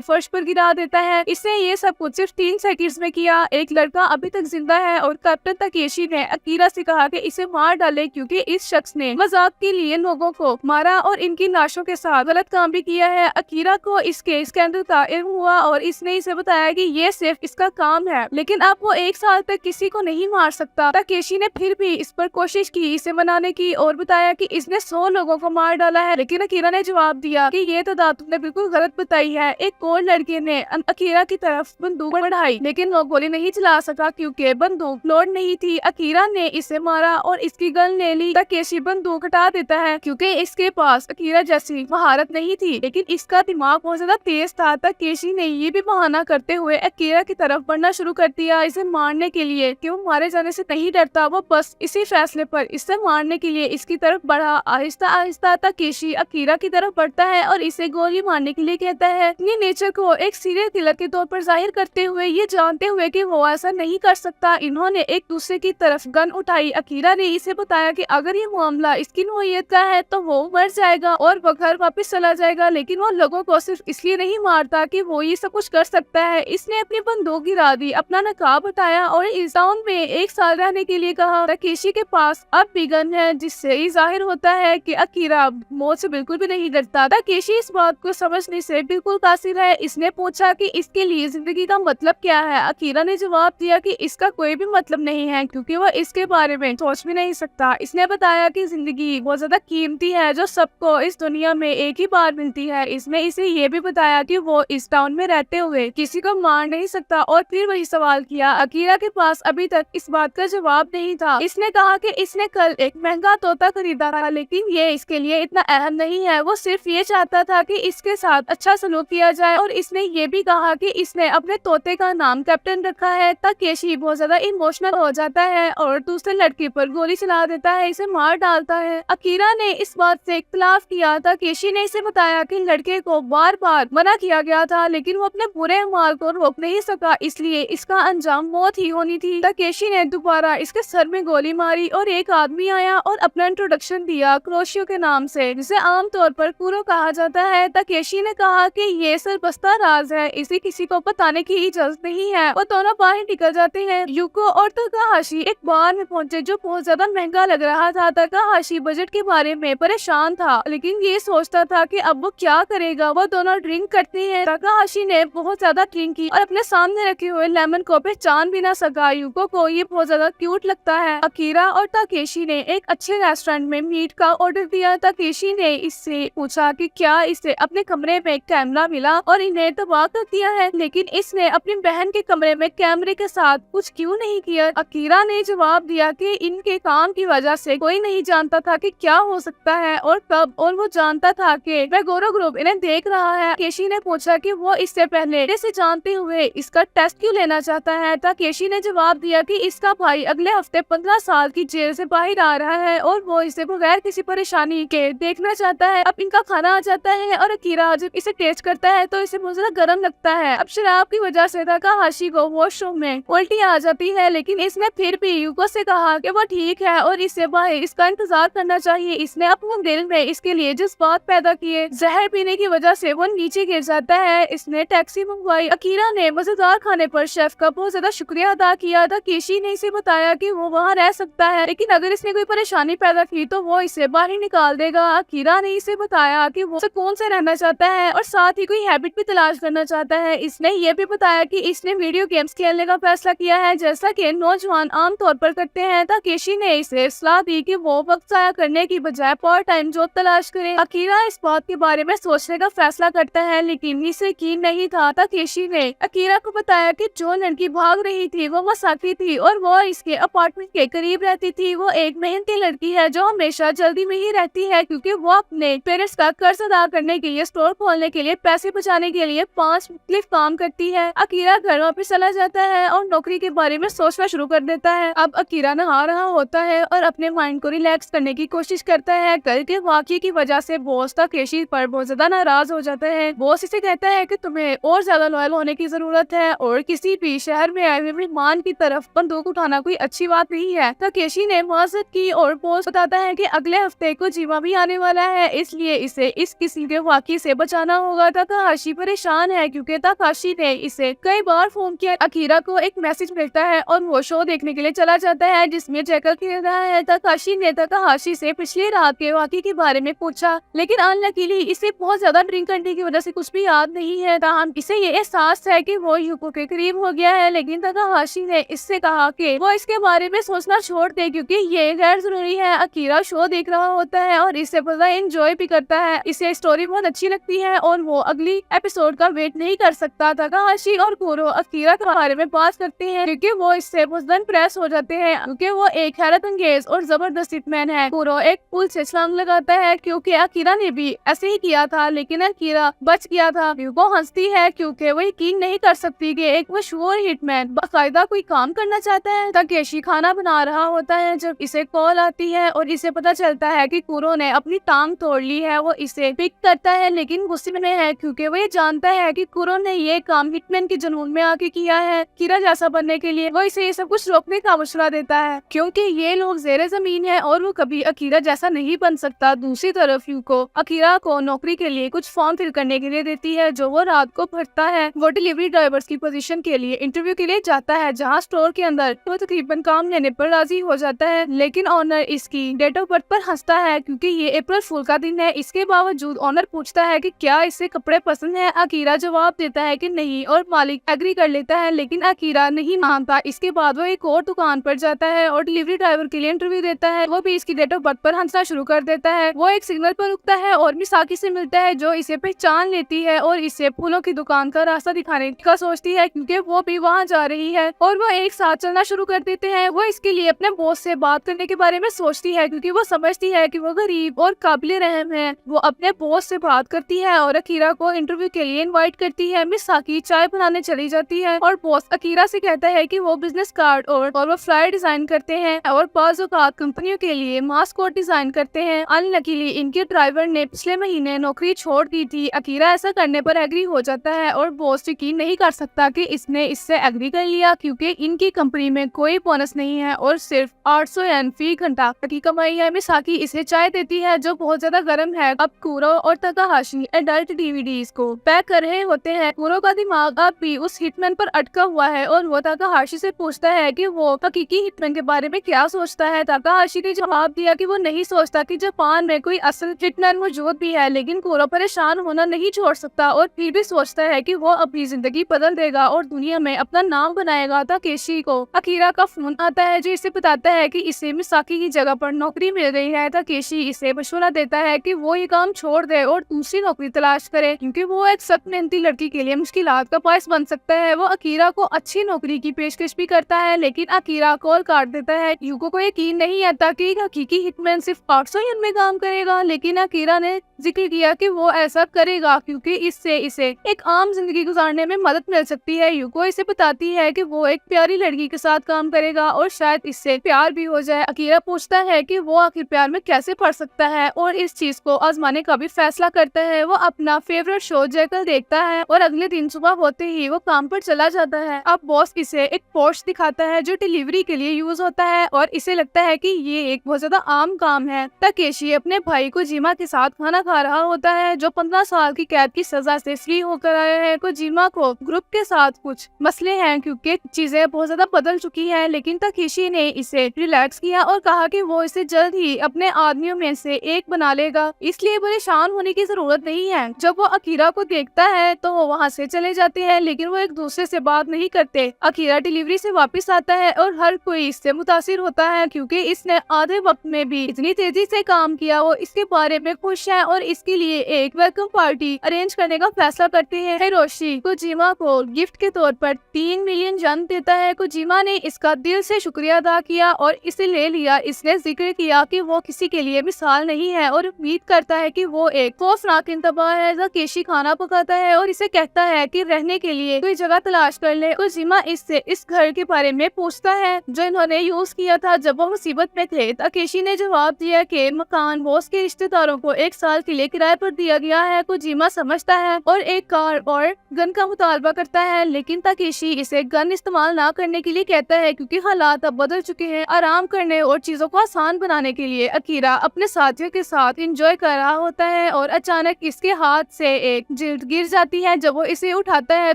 फर्श पर गिरा देता है। इसने ये सब कुछ सिर्फ 3 सेकंड में किया। एक लड़का अभी तक जिंदा है और कैप्टन ताकेशी ने अकीरा से कहा कि इसे मार डाले क्योंकि इस शख्स ने मजाक के लिए लोगों को मारा और इनकी लाशों के साथ गलत काम भी किया है। अकीरा को इसके स्कैंडल का इल्म हुआ और इसने इसे बताया कि ये सिर्फ इसका काम है, लेकिन अब वो 1 साल तक किसी को नहीं मार सकता। ताकेशी ने फिर भी इस पर कोशिश की इसे मनाने की और बताया कि इसने 100 लोगों को मार डाला है, लेकिन अकीरा ने जवाब दिया कि ये तादाद तुमने बिल्कुल गलत बताई है। एक और लड़के ने अकीरा की तरफ बंदूक बढ़ाई, लेकिन वो गोली नहीं चला सका क्योंकि बंदूक लोड नहीं थी। अकीरा ने इसे मारा और इसकी गन ले ली। ताकेशी बंदूक हटा देता है क्योंकि इसके पास अकीरा जैसी महारत नहीं थी, लेकिन इसका दिमाग बहुत ज्यादा तेज था। ताकेशी ने ये भी बहाना करते हुए अकीरा की तरफ बढ़ना शुरू कर दिया इसे मारने के लिए कि वो मारे जाने से नहीं डरता। वो बस इसी फैसले पर इसे मारने के लिए इसकी तरफ बढ़ा। आहिस्ता आहिस्ता ताकेशी अकीरा की तरफ बढ़ता है और इसे गोली मारने के लिए कहता है। अपनी नेचर को एक सीरियल किलर के तौर पर जाहिर करते हुए, ये जानते हुए कि वो ऐसा नहीं कर सकता, इन्होंने एक दूसरे की तरफ गन उठाई। अकीरा ने इसे बताया कि अगर ये मामला इसकी नौयत का है तो वो मर जाएगा और वो घर वापस चला जाएगा, लेकिन वो लोगों को सिर्फ इसलिए नहीं मारता कि वो ये सब कुछ कर सकता है। इसने अपनी बंदूक गिरा दी, अपना नकाब हटाया और इस टाउन में 1 साल रहने के लिए कहा। ताकेशी के पास अब भी गन है, जिससे ये जाहिर होता है कि अकीरा मौत से बिल्कुल भी नहीं डरता। ताकेशी इस बात को समझने से बिल्कुल कासिर है। इसने पूछा कि इसके लिए जिंदगी का मतलब क्या है। अकीरा ने जवाब दिया कि इसका कोई भी मतलब नहीं है क्योंकि वो इसके बारे में सोच भी नहीं सकता। इसने बताया कि जिंदगी बहुत ज्यादा कीमती है जो सबको इस दुनिया में एक ही बार मिलती है। इसमें इसे ये भी बताया कि वो इस टाउन में रहते हुए किसी को मार नहीं सकता और फिर वही सवाल किया। अकीरा के पास अभी तक इस बात का जवाब नहीं था। इसने कहा कि इसने कल एक महंगा तोता खरीदा था, लेकिन ये इसके लिए इतना अहम नहीं है। वो सिर्फ ये चाहता था कि इसके साथ अच्छा सलूक किया जाए और इसने ये भी कहा कि इसने अपने तोते का नाम कैप्टन रखा है। ताकेशी बहुत ज्यादा इमोशनल हो जाता है और दूसरे लड़के पर गोली चला देता है, इसे मार डालता है। अकीरा ने इस बात से इख्तिलाफ किया। ताकेशी ने इसे बताया कि लड़के को बार बार मना किया गया था, लेकिन वो अपने बुरे अमाल को रोक नहीं सका, इसलिए इसका अंजाम मौत ही होनी थी। ताकेशी ने दोबारा इसके सर में गोली मारी और एक आदमी आया और अपना इंट्रोडक्शन दिया क्रोशियो के नाम से, जिसे आमतौर पर कुरो कहा जाता है। ताकेशी ने कहा कि ये सरबस्ता राज है, इसे किसी को बताने की इजाजत नहीं है। वो दोनों बाहर निकल जाते हैं। यूको और तकाहाशी एक बार में पहुंचे जो बहुत ज्यादा महंगा लग रहा था। तकाहाशी बजट के बारे में परेशान था, लेकिन ये सोचता था कि अब वो क्या करेगा। वो दोनों ड्रिंक करते हैं। तकाहाशी ने बहुत ज्यादा ड्रिंक की और अपने सामने रखे हुए लेमन को पहचान भी ना सका। यूको को ये बहुत ज्यादा क्यूट लगता है। अकीरा और ताकेशी ने एक अच्छे रेस्टोरेंट रेस्टोरेंट में मीट का ऑर्डर दिया। ताकेशी ने इससे पूछा कि क्या इसे अपने कमरे में कैमरा मिला और इन्हें तबाह कर दिया है, लेकिन इसने अपनी बहन के कमरे में कैमरे के साथ कुछ क्यों नहीं किया। अकीरा ने जवाब दिया कि इनके काम की वजह से कोई नहीं जानता था कि क्या हो सकता है और कब, और वो जानता था कि वेगोरो ग्रुप इन्हें देख रहा है। ताकेशी ने पूछा कि वो इससे पहले से जानते हुए इसका टेस्ट क्यों लेना चाहता है। ताकेशी ने जवाब दिया कि इसका भाई अगले हफ्ते 15 साल की जेल से बाहर आ रहा है और वो इसे बगैर किसी परेशानी के देखना चाहता है। अब इनका खाना आ जाता है और अकीरा जब इसे टेस्ट करता है तो इसे बहुत ज्यादा गर्म लगता है। अब शराब की वजह से ताकाहाशी को वॉशरूम में उल्टी आ जाती है, लेकिन इसने फिर भी यूको से कहा कि वो ठीक है और इसे बाहर इसका इंतजार करना चाहिए। इसने अपने दिल में इसके लिए जज्बात पैदा किए। जहर पीने की वजह से वो नीचे गिर जाता है। इसने टैक्सी मंगवाई। अकीरा ने मजेदार खाने पर शेफ का बहुत ज्यादा शुक्रिया अदा किया। ताकेशी ने इसे बताया कि वो वहाँ रह सकता है, लेकिन अगर इसने कोई परेशानी पैदा की तो वो इसे बाहर निकाल देगा। अकीरा ने इसे बताया कि वो सुकून से रहना चाहता है और साथ ही कोई हैबिट भी तलाश करना चाहता है। इसने ये भी बताया कि इसने वीडियो गेम्स खेलने का फैसला किया है, जैसा कि नौजवान आमतौर पर करते हैं। ताकेशी ने इसे सलाह दी कि वो वक्त जाया करने की बजाय पार्ट टाइम जॉब तलाश करे। अकीरा इस बात के बारे में सोचने का फैसला करता है, लेकिन इसे यकीन नहीं था। ताकेशी ने अकीरा को बताया कि जो लड़की भाग रही थी वो मसाकी थी और वो इसके अपार्टमेंट के करीब रहती थी। वो एक मेहनती लड़की है जो हमेशा जल्दी में ही रहती है, क्योंकि वो अपने पेरेंट्स का कर्ज अदा करने के लिए, स्टोर खोलने के लिए, पैसे बचाने के लिए 5 मुख्तलिफ काम करती है। अकीरा घर वापस चला जाता है और नौकरी के बारे में सोचना शुरू कर देता है। अब अकीरा नहा रहा होता है और अपने माइंड को रिलैक्स करने की कोशिश करता है। कल के वाकये की वजह से बॉस ताकेशी पर बहुत ज्यादा नाराज हो जाता है। बॉस इसे कहता है कि तुम्हें और ज्यादा लॉयल होने की जरूरत है और किसी भी शहर में आए हुए मेहमान की तरफ बंदूक उठाना कोई अच्छी बात नहीं है। ताकेशी ने माजरत की और बॉस बताता है कि अगले हफ्ते को जीवा भी आने वाला है, इसलिए इसे इस किस्म के वाकये से बचाना होगा। ताकाहाशी परेशान है क्योंकि ताकाहाशी ने इसे कई बार फोन किया। अकीरा को एक मैसेज मिलता है और वो शो देखने के लिए चला जाता है जिसमें जैकल खेल रहा है। ताकाहाशी ने ताकाहाशी से पिछली रात के वाकये के बारे में पूछा, लेकिन अनलकीली इसे बहुत ज्यादा ड्रिंक करने की वजह से कुछ भी याद नहीं है। ताहम इसे ये एहसास है कि वो यूको के करीब हो गया है, लेकिन ताकाहाशी ने इससे कहा कि वो इसके बारे में सोचना छोड़ दे क्योंकि ये गैर जरूरी है। अकीरा शो देख रहा होता है और इसे बड़ा एंजॉय भी करता है। इसे स्टोरी बहुत अच्छी लगती है और वो अगली एपिसोड का वेट नहीं कर सकता। ताकाहाशी और कुरो अकीरा के बारे में बात करते हैं क्योंकि वो इससे बहुत इम्प्रेस हो जाते हैं, क्योंकि वो एक हैरत अंगेज और जबरदस्त हिटमैन है। कुरो एक पुल से छलांग लगाता है क्योंकि अकीरा ने भी ऐसे ही किया था, लेकिन अकीरा बच गया था। यूको हंसती है क्योंकि वो यकीन नहीं कर सकती कि एक मशहूर हिटमैन बाकायदा कोई काम करना चाहता है। ताकेशी खाना बना रहा होता है जब इसे कॉल आती है और इसे पता चलता है कि कुरो ने अपनी टांग तोड़ ली है। वो इसे पिक करता है लेकिन गुस्से में है क्योंकि वो ये जानता है कि कुरो ने ये काम हिटमैन के जुनून में आके किया है कीरा जैसा बनने के लिए। वो इसे ये सब कुछ रोकने का मशवरा देता है क्योंकि ये लोग जेरे जमीन है और वो कभी अकीरा जैसा नहीं बन सकता। दूसरी तरफ यूको अकीरा को नौकरी के लिए कुछ फॉर्म फिल करने के लिए देती है जो वो रात को भरता है। वो डिलीवरी ड्राइवर्स की पोजीशन के लिए इंटरव्यू के लिए जाता है जहाँ स्टोर के अंदर वो तकरीबन काम लेने पर राजी हो जाता है, लेकिन ऑनर इसकी डेट ऑफ बर्थ पर हंसता है क्योंकि ये अप्रैल फूल का दिन है। इसके बावजूद ऑनर पूछता है कि क्या इसे कपड़े पसंद है। अकीरा जवाब देता है कि नहीं और मालिक एग्री कर लेता है, लेकिन अकीरा नहीं मानता। इसके बाद वो एक और दुकान पर जाता है और डिलीवरी ड्राइवर के लिए इंटरव्यू देता है। वो भी इसकी डेट ऑफ बर्थ पर हंसना शुरू कर देता है। वो एक सिग्नल पर रुकता है और मिसाकी से मिलता है जो इसे पहचान लेती है और इसे फूलों की दुकान का रास्ता दिखाने का सोचती है क्योंकि वो भी वहाँ जा रही है और वो एक साथ चलना शुरू कर देते हैं। वो इसके लिए अपने बॉस से बात करने के बारे में सोचती है क्योंकि वो समझती है कि वो गरीब और काबिल रहम है। वो अपने बॉस से बात करती है और अकीरा को इंटरव्यू के लिए इनवाइट करती है। मिसाकी चाय बनाने चली जाती है और बॉस अकीरा से कहता है कि वो बिजनेस कार्ड और वो फ्लायर डिजाइन करते हैं और बाज़ औक़ात कंपनियों के लिए मास्कोट डिजाइन करते हैं। अनलकीली इनके ड्राइवर ने पिछले महीने नौकरी छोड़ दी थी। अकीरा ऐसा करने पर एग्री हो जाता है और बॉस यकीन नहीं कर सकता कि इसने इससे एग्री कर लिया क्योंकि इनकी कंपनी में कोई बोनस नहीं है और सिर्फ 800 येन फी घंटा की कमाई है। मिसाकी इसे चाय देती है जो बहुत ज्यादा गर्म है। अब कुरो और ताकाहाशी एडल्ट डीवीडीज को पैक कर रहे होते हैं। कुरो का दिमाग अब भी उस हिटमैन पर अटका हुआ है और वो ताकाहाशी से पूछता है कि वो हकीकी हिटमैन के बारे में क्या सोचता है। ताकाहाशी ने जवाब दिया कि वो नहीं सोचता कि जापान में कोई असल हिटमैन मौजूद भी है, लेकिन कुरो परेशान होना नहीं छोड़ सकता और फिर भी सोचता है कि वो अपनी जिंदगी बदल देगा और दुनिया में अपना नाम बनाएगा। ताकेशी को अकीरा का फोन आता है जो इसे बताता है कि इसे मिसाकी की जगह पर नौकरी मिल गई है, ताकेशी इसे मशवरा देता है कि वो ये काम छोड़ दे और दूसरी नौकरी तलाश करे, क्योंकि वो एक सख्त मेहनती लड़की के लिए मुश्किलात का बायस बन सकता है। वो अकीरा को अच्छी नौकरी की पेशकश भी करता है, लेकिन अकीरा कॉल काट देता है। यूको को यकीन नहीं आता कि एक हकीकी हिटमैन सिर्फ 800 येन में काम करेगा, लेकिन अकीरा ने जिक्र किया कि वो ऐसा करेगा क्योंकि इससे इसे एक आम जिंदगी गुजारने में मदद मिल सकती है। यूको इसे बताती है कि वो एक प्यारी लड़की के साथ काम करेगा और शायद इससे प्यार भी हो जाए। अकीरा पूछता है कि वो आखिर प्यार में कैसे पड़ सकता है और इस चीज को आजमाने का भी फैसला करता है। वो अपना फेवरेट शो जैकल देखता है और अगले दिन सुबह होते ही वो काम पर चला जाता है। अब बॉस इसे एक पोर्श दिखाता है जो डिलीवरी के लिए यूज होता है और इसे लगता है कि ये एक बहुत ज्यादा आम काम है। ताकेशी अपने भाई कोजिमा के साथ खाना खा रहा होता है, जो 15 साल की कैद की सजा से फ्री होकर आया है। कोजिमा को ग्रुप के साथ कुछ मसले हैं क्योंकि चीजें बहुत ज्यादा बदल चुकी हैं, लेकिन ताकेशी ने इसे रिलैक्स किया और कहा कि वो इसे जल्द ही अपने आदमियों में से एक बना लेगा, इसलिए परेशान होने की जरूरत नहीं है। जब वो अकीरा को देखता है तो वो वहाँ से चले जाते हैं, लेकिन वो एक दूसरे से बात नहीं करते। अकीरा डिलीवरी से वापस आता है और हर कोई इससे मुतासिर होता है क्योंकि इसने आधे वक्त में भी इतनी तेजी से काम किया। वो इसके बारे में खुश है और इसके लिए एक वेलकम पार्टी अरेंज करने का फैसला करते हैं। हिरोशी कोजिमा को गिफ्ट के तौर पर 3 मिलियन येन देता है। कोजिमा ने इसका दिल से शुक्रिया अदा किया और इसे ले लिया। इसने जिक्र किया कि वो किसी के लिए मिसाल नहीं है और उम्मीद करता है कि वो एक खौफनाक इंतबा है। ताकेशी खाना पकाता है और इसे कहता है कि रहने के लिए कोई जगह तलाश कर ले। कोजिमा इससे इस घर के बारे में पूछता है जो इन्होंने यूज किया था जब वो मुसीबत में थे। ताकेशी ने जवाब दिया कि मकान बॉस के रिश्तेदारों को 1 साल के लिए किराए पर दिया गया है। कोजिमा समझता है और एक कार और गन का मुतालबा करता है, लेकिन ताकेशी इसे गन इस्तेमाल ना करने के लिए कहता है क्योंकि हालात अब बदल चुके हैं। आराम करने और चीजों को आसान बनाने के लिए अकीरा अपने साथियों के साथ एंजॉय कर रहा होता है और अचानक इसके हाथ से एक जिल्द गिर जाती है। जब वो इसे उठाता है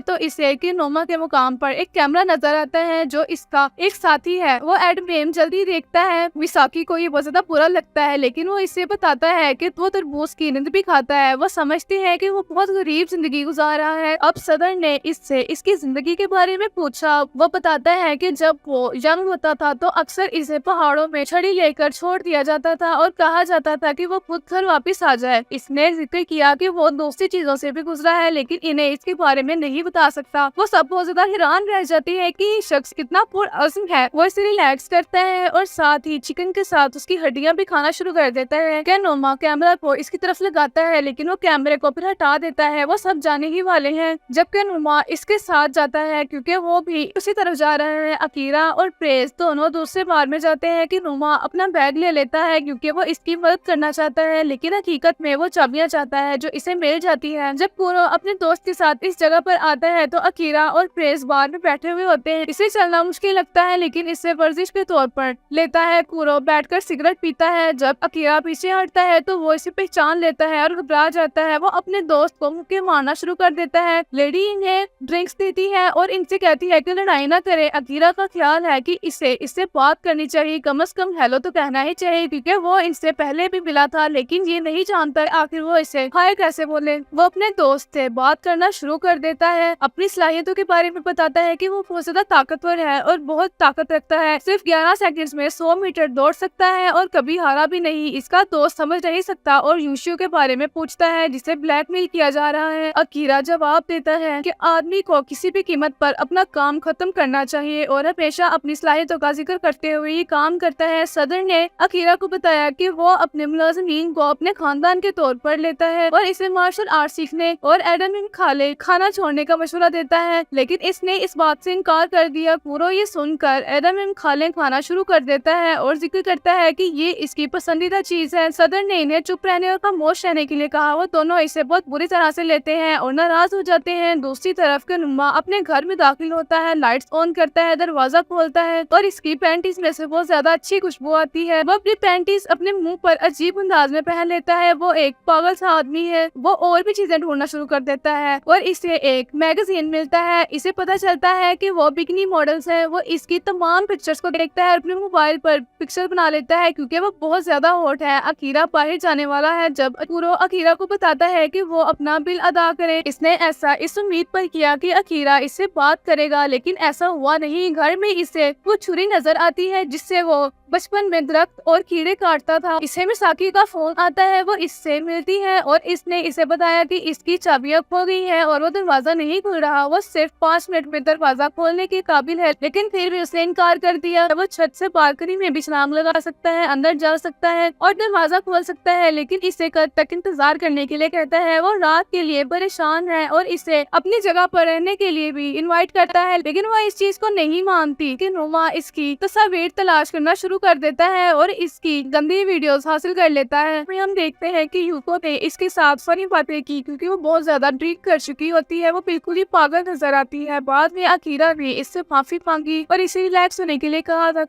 तो इसे किनोमा के मुकाम पर एक कैमरा नजर आता है जो इसका एक साथी है। वो एडमेम जल्दी देखता है। मिसाकी को ये बहुत ज्यादा बुरा लगता है, लेकिन वो इसे बताता है कि वो तरबूज की नींद भी खाता है। वो समझती है कि वो बहुत गरीब जिंदगी गुजार रहा है। अब सदर ने इससे इसकी जिंदगी के बारे में पूछा। वो बताता है कि जब वो यंग होता था तो अक्सर इसे पहाड़ों में छड़ी लेकर छोड़ दिया जाता था और कहा जाता था कि वो खुद घर वापस आ जाए। इसने जिक्र किया कि वो दूसरी चीजों से भी गुजरा है, लेकिन इन्हें इसके बारे में नहीं बता सकता। वो सब बहुत ज्यादा हैरान रह जाती है कि शख्स कितना पुरअज़्म है। वो इसे रिलैक्स करता है और साथ ही चिकन के साथ उसकी हड्डियां भी खाना शुरू कर देता है। किनोमा कैमरा को इसकी तरफ लगाता है, लेकिन वो कैमरे को फिर हटा देता है। वो सब जाने ही वाले हैं जब किनोमा इसके साथ जाता है क्योंकि वो भी उसी तरफ जा रहे हैं। अकीरा और प्रेस दोनों दूसरे बार में जाते हैं। किनोमा अपना बैग ले लेता है क्योंकि वो इसकी मदद करना चाहता है, लेकिन हकीकत में वो चाबियां चाहता है जो इसे मिल जाती है। जब कुरो अपने दोस्त के साथ इस जगह पर आता है तो अकीरा और प्रेस बार में बैठे हुए होते हैं। इसे चलना मुश्किल लगता है, लेकिन इसे वर्जिश के तौर पर लेता है। कुरो बैठकर सिगरेट पीता है। जब अकीरा पीछे हटता है तो वो इसे पहचान लेता है और घबरा जाता है। वो अपने दोस्त को मुक्के मारना शुरू कर देता है। लेडी इन्हें ड्रिंक्स देती है और इनसे कहती है कि लड़ाई ना करे। अकीरा का ख्याल है कि इससे बात करनी चाहिए, कम से कम हेलो तो कहना ही चाहिए क्योंकि वो इनसे पहले भी मिला था, लेकिन ये नहीं जानता आखिर वो इसे हाय कैसे बोले। वो अपने दोस्त से बात करना शुरू कर देता है, अपनी सलाहियतों के बारे में बताता है कि वो बहुत ज्यादा ताकतवर है और बहुत ताकत रखता है। सिर्फ 11 सेकंड्स में 100 मीटर दौड़ सकता है और कभी हारा भी नहीं। इसका दोस्त समझ नहीं सकता और यूशियो के बारे में पूछता है जिसे ब्लैकमेल किया जा रहा है। अकीरा जवाब देता है कि आदमी को किसी भी कीमत पर अपना काम खत्म करना चाहिए और हमेशा अपनी सलाहियतों का जिक्र करते हुए ये काम करता है। सदर ने अकीरा को बताया कि वो अपने मुलाजिमीन को अपने खानदान के तौर पर लेता है और इसे मार्शल आर्ट सीखने और एडम खाले खाना छोड़ने का मशवरा देता है, लेकिन इसने इस बात से इनकार कर दिया। कुरो ये सुनकर एडम खाले खाना शुरू कर देता है और जिक्र करता है कि ये इसकी पसंदीदा चीज है। सदर ने इन्हें चुप रहने और खामोश रहने के लिए कहा। वो दोनों इसे बहुत बुरी तरह से लेते हैं और नाराज हो जाते हैं। दूसरी तरफ किनोमा अपने घर में दाखिल होता है, लाइट्स ऑन करता है, दरवाजा खोलता है और इसकी पैंटीज में से बहुत ज्यादा अच्छी खुशबू आती है। वो अपनी पैंटीज अपने मुंह पर अजीब अंदाज में पहन लेता है। वो एक पागल सा आदमी है। वो और भी चीजें ढूंढना शुरू कर देता है और इसे एक मैगजीन मिलता है। इसे पता चलता है कि वो बिकनी मॉडल्स है। वो इसकी तमाम पिक्चर्स को देखता है और अपने मोबाइल पर पिक्चर बना लेता है क्योंकि वो बहुत ज्यादा हॉट है। अकीरा बाहर जाने वाला है जब कुरो अकीरा को बताता है कि वो अपना बिल अदा करे। इसने ऐसा इस उम्मीद पर किया कि अकीरा इससे बात करेगा, लेकिन ऐसा हुआ नहीं। घर में इसे वो छुरी नजर आती है जिससे वो बचपन में दरख्त और कीड़े काटता था। इसे मिसाकी का फोन आता है, वो इससे मिलती है और इसने इसे बताया कि इसकी चाबी अब खो गई है और वो दरवाजा नहीं खुल रहा। वो सिर्फ 5 मिनट में दरवाजा खोलने के काबिल है, लेकिन फिर भी उसने इनकार कर दिया। वो छत से बालकनी में भी छलांग लगा सकता है, अंदर जा सकता है और दरवाजा खोल सकता है, लेकिन इसे कल तक इंतजार करने के लिए कहता है। वो रात के लिए परेशान है और इसे अपनी जगह पर रहने के लिए भी इनवाइट करता है, लेकिन वो इस चीज को नहीं मानती कि नुमा इसकी तस्वीर तलाश करना शुरू कर देता है और इसकी गंदी वीडियोस हासिल कर लेता है। हम देखते हैं कि यूको ने इसके साथ फनी बातें की क्योंकि वो बहुत ज्यादा ड्रिंक कर चुकी होती है। वो बिल्कुल ही पागल नजर आती है। बाद में अकीरा ने इससे माफी मांगी और इसे रिलैक्स होने के लिए कहा था।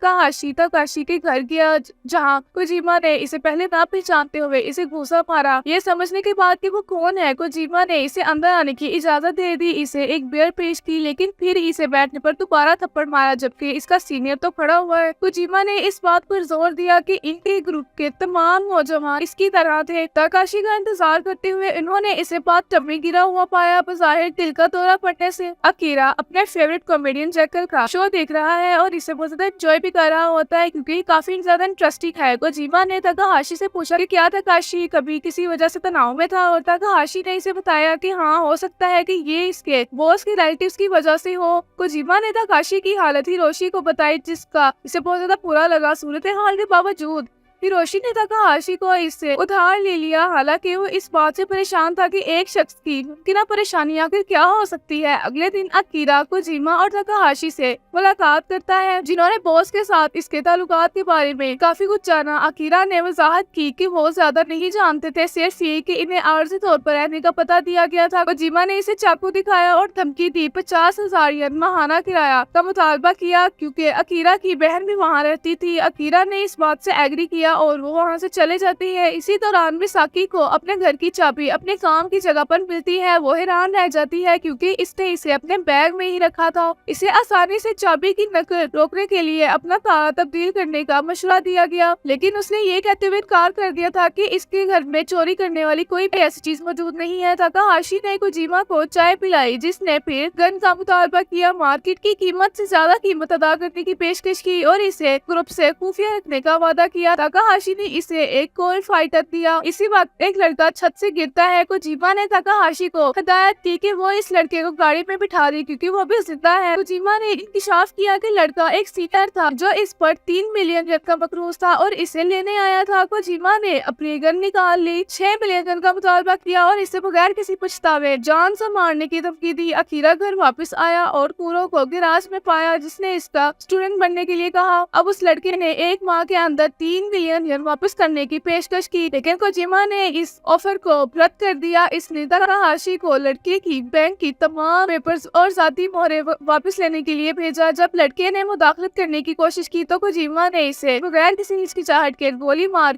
तकाशी के घर गया जहाँ कोजिमा ने इसे पहले ना पहचानते हुए इसे घूसा मारा। ये समझने के बाद कि वो कौन है, कोजिमा ने इसे अंदर आने की इजाजत दे दी, इसे एक बियर पेश की, लेकिन फिर इसे बैठने पर दोबारा थप्पड़ मारा जबकि इसका सीनियर तो खड़ा हुआ है। कोजिमा ने इस बात पर जोर दिया कि इनके ग्रुप के तमाम नौजवान इसकी तरह थे। तकाशी का इंतजार करते हुए इन्होंने इसे बाथटब में गिरा हुआ पाया। बज़ाहिर दिल का दौरा पड़ने से अकीरा अपने फेवरेट कॉमेडियन जैकल का शो देख रहा है और इसे बहुत ज्यादा एंजॉय भी कर रहा होता है क्योंकि काफी ज्यादा इंटरेस्टिंग है। कोजिमा ने तकाहाशी से पूछा कि क्या तकाशी कभी किसी वजह से तनाव में था और तकाहाशी ने इसे बताया कि हाँ, हो सकता है कि ये इसके बॉस के रिलेटिव्स की वजह से हो। कोजिमा ने तकाशी की हालत हिरोशी को बताई जिसका इसे बहुत ज्यादा बुरा लगा। सूरत हाल के बावजूद हिरोशी ने तकाहाशी को इससे उधार ले लिया। हालांकि वो इस बात से परेशान था कि एक शख्स की मुमकिन परेशानी आखिर क्या हो सकती है। अगले दिन अकीरा कोजिमा और तकाहाशी से मुलाकात करता है जिन्होंने बॉस के साथ इसके ताल्लुकात के बारे में काफी कुछ जाना। अकीरा ने वजाहत की कि वो ज्यादा नहीं जानते थे, सिर्फ ये कि इन्हें आर्जी तौर पर रहने का पता दिया गया था। कोजिमा ने इसे चाकू दिखाया और धमकी दी 50,000 येन माहाना किराया का मुतालबा किया क्योंकि अकीरा की बहन भी वहाँ रहती थी। अकीरा ने इस बात से एग्री किया और वो वहाँ से चले जाती है। इसी दौरान मिसाकी को अपने घर की चाबी अपने काम की जगह पर मिलती है। वो हैरान रह जाती है क्योंकि इसने इसे अपने बैग में ही रखा था। इसे आसानी से चाबी की नकल रोकने के लिए अपना ताला तब्दील करने का मशवरा दिया गया, लेकिन उसने ये कहते हुए इनकार कर दिया था कि इसके घर में चोरी करने वाली कोई भी ऐसी चीज मौजूद नहीं है। तकाहाशी ने कोजिमा को चाय पिलाई जिसने फिर गन का मुतालबा किया, मार्केट की कीमत से ज्यादा कीमत अदा करने की पेशकश की और इसे ग्रुप से खुफिया रखने का वादा किया। तकाहाशी ने इसे एक कोल्ड फाइटर दिया। इसी वक्त एक लड़का छत से गिरता है। कोजिमा ने तकाहाशी को हिदायत की कि वो इस लड़के को गाड़ी में बिठा दे क्योंकि वो भी जिंदा है। कोजिमा ने इंकशाफ किया कि लड़का एक सीटर था जो इस पर 3 मिलियन येन का मकरूज था और इसे लेने आया था। कोजिमा ने अपनी गन निकाल ली, 6 मिलियन येन का मुतालबा किया और इसे बगैर किसी पछतावे जान से मारने की धमकी दी। अकीरा घर वापस आया और कूरो को गिराज में पाया जिसने इसका स्टूडेंट बनने के लिए कहा। अब उस लड़के ने एक माह के अंदर 3 मिलियन येन वापस करने की पेशकश की, लेकिन कोजिमा ने इस ऑफर को रद्द कर दिया। इसने तकाहाशी को लड़के की बैंक की तमाम पेपर्स और जाती मोहरे वापस लेने के लिए भेजा। जब लड़के ने मुदाखलत करने की कोशिश की तो कोजिमा ने इसे बगैर किसी हिचकिचाहट के गोली मार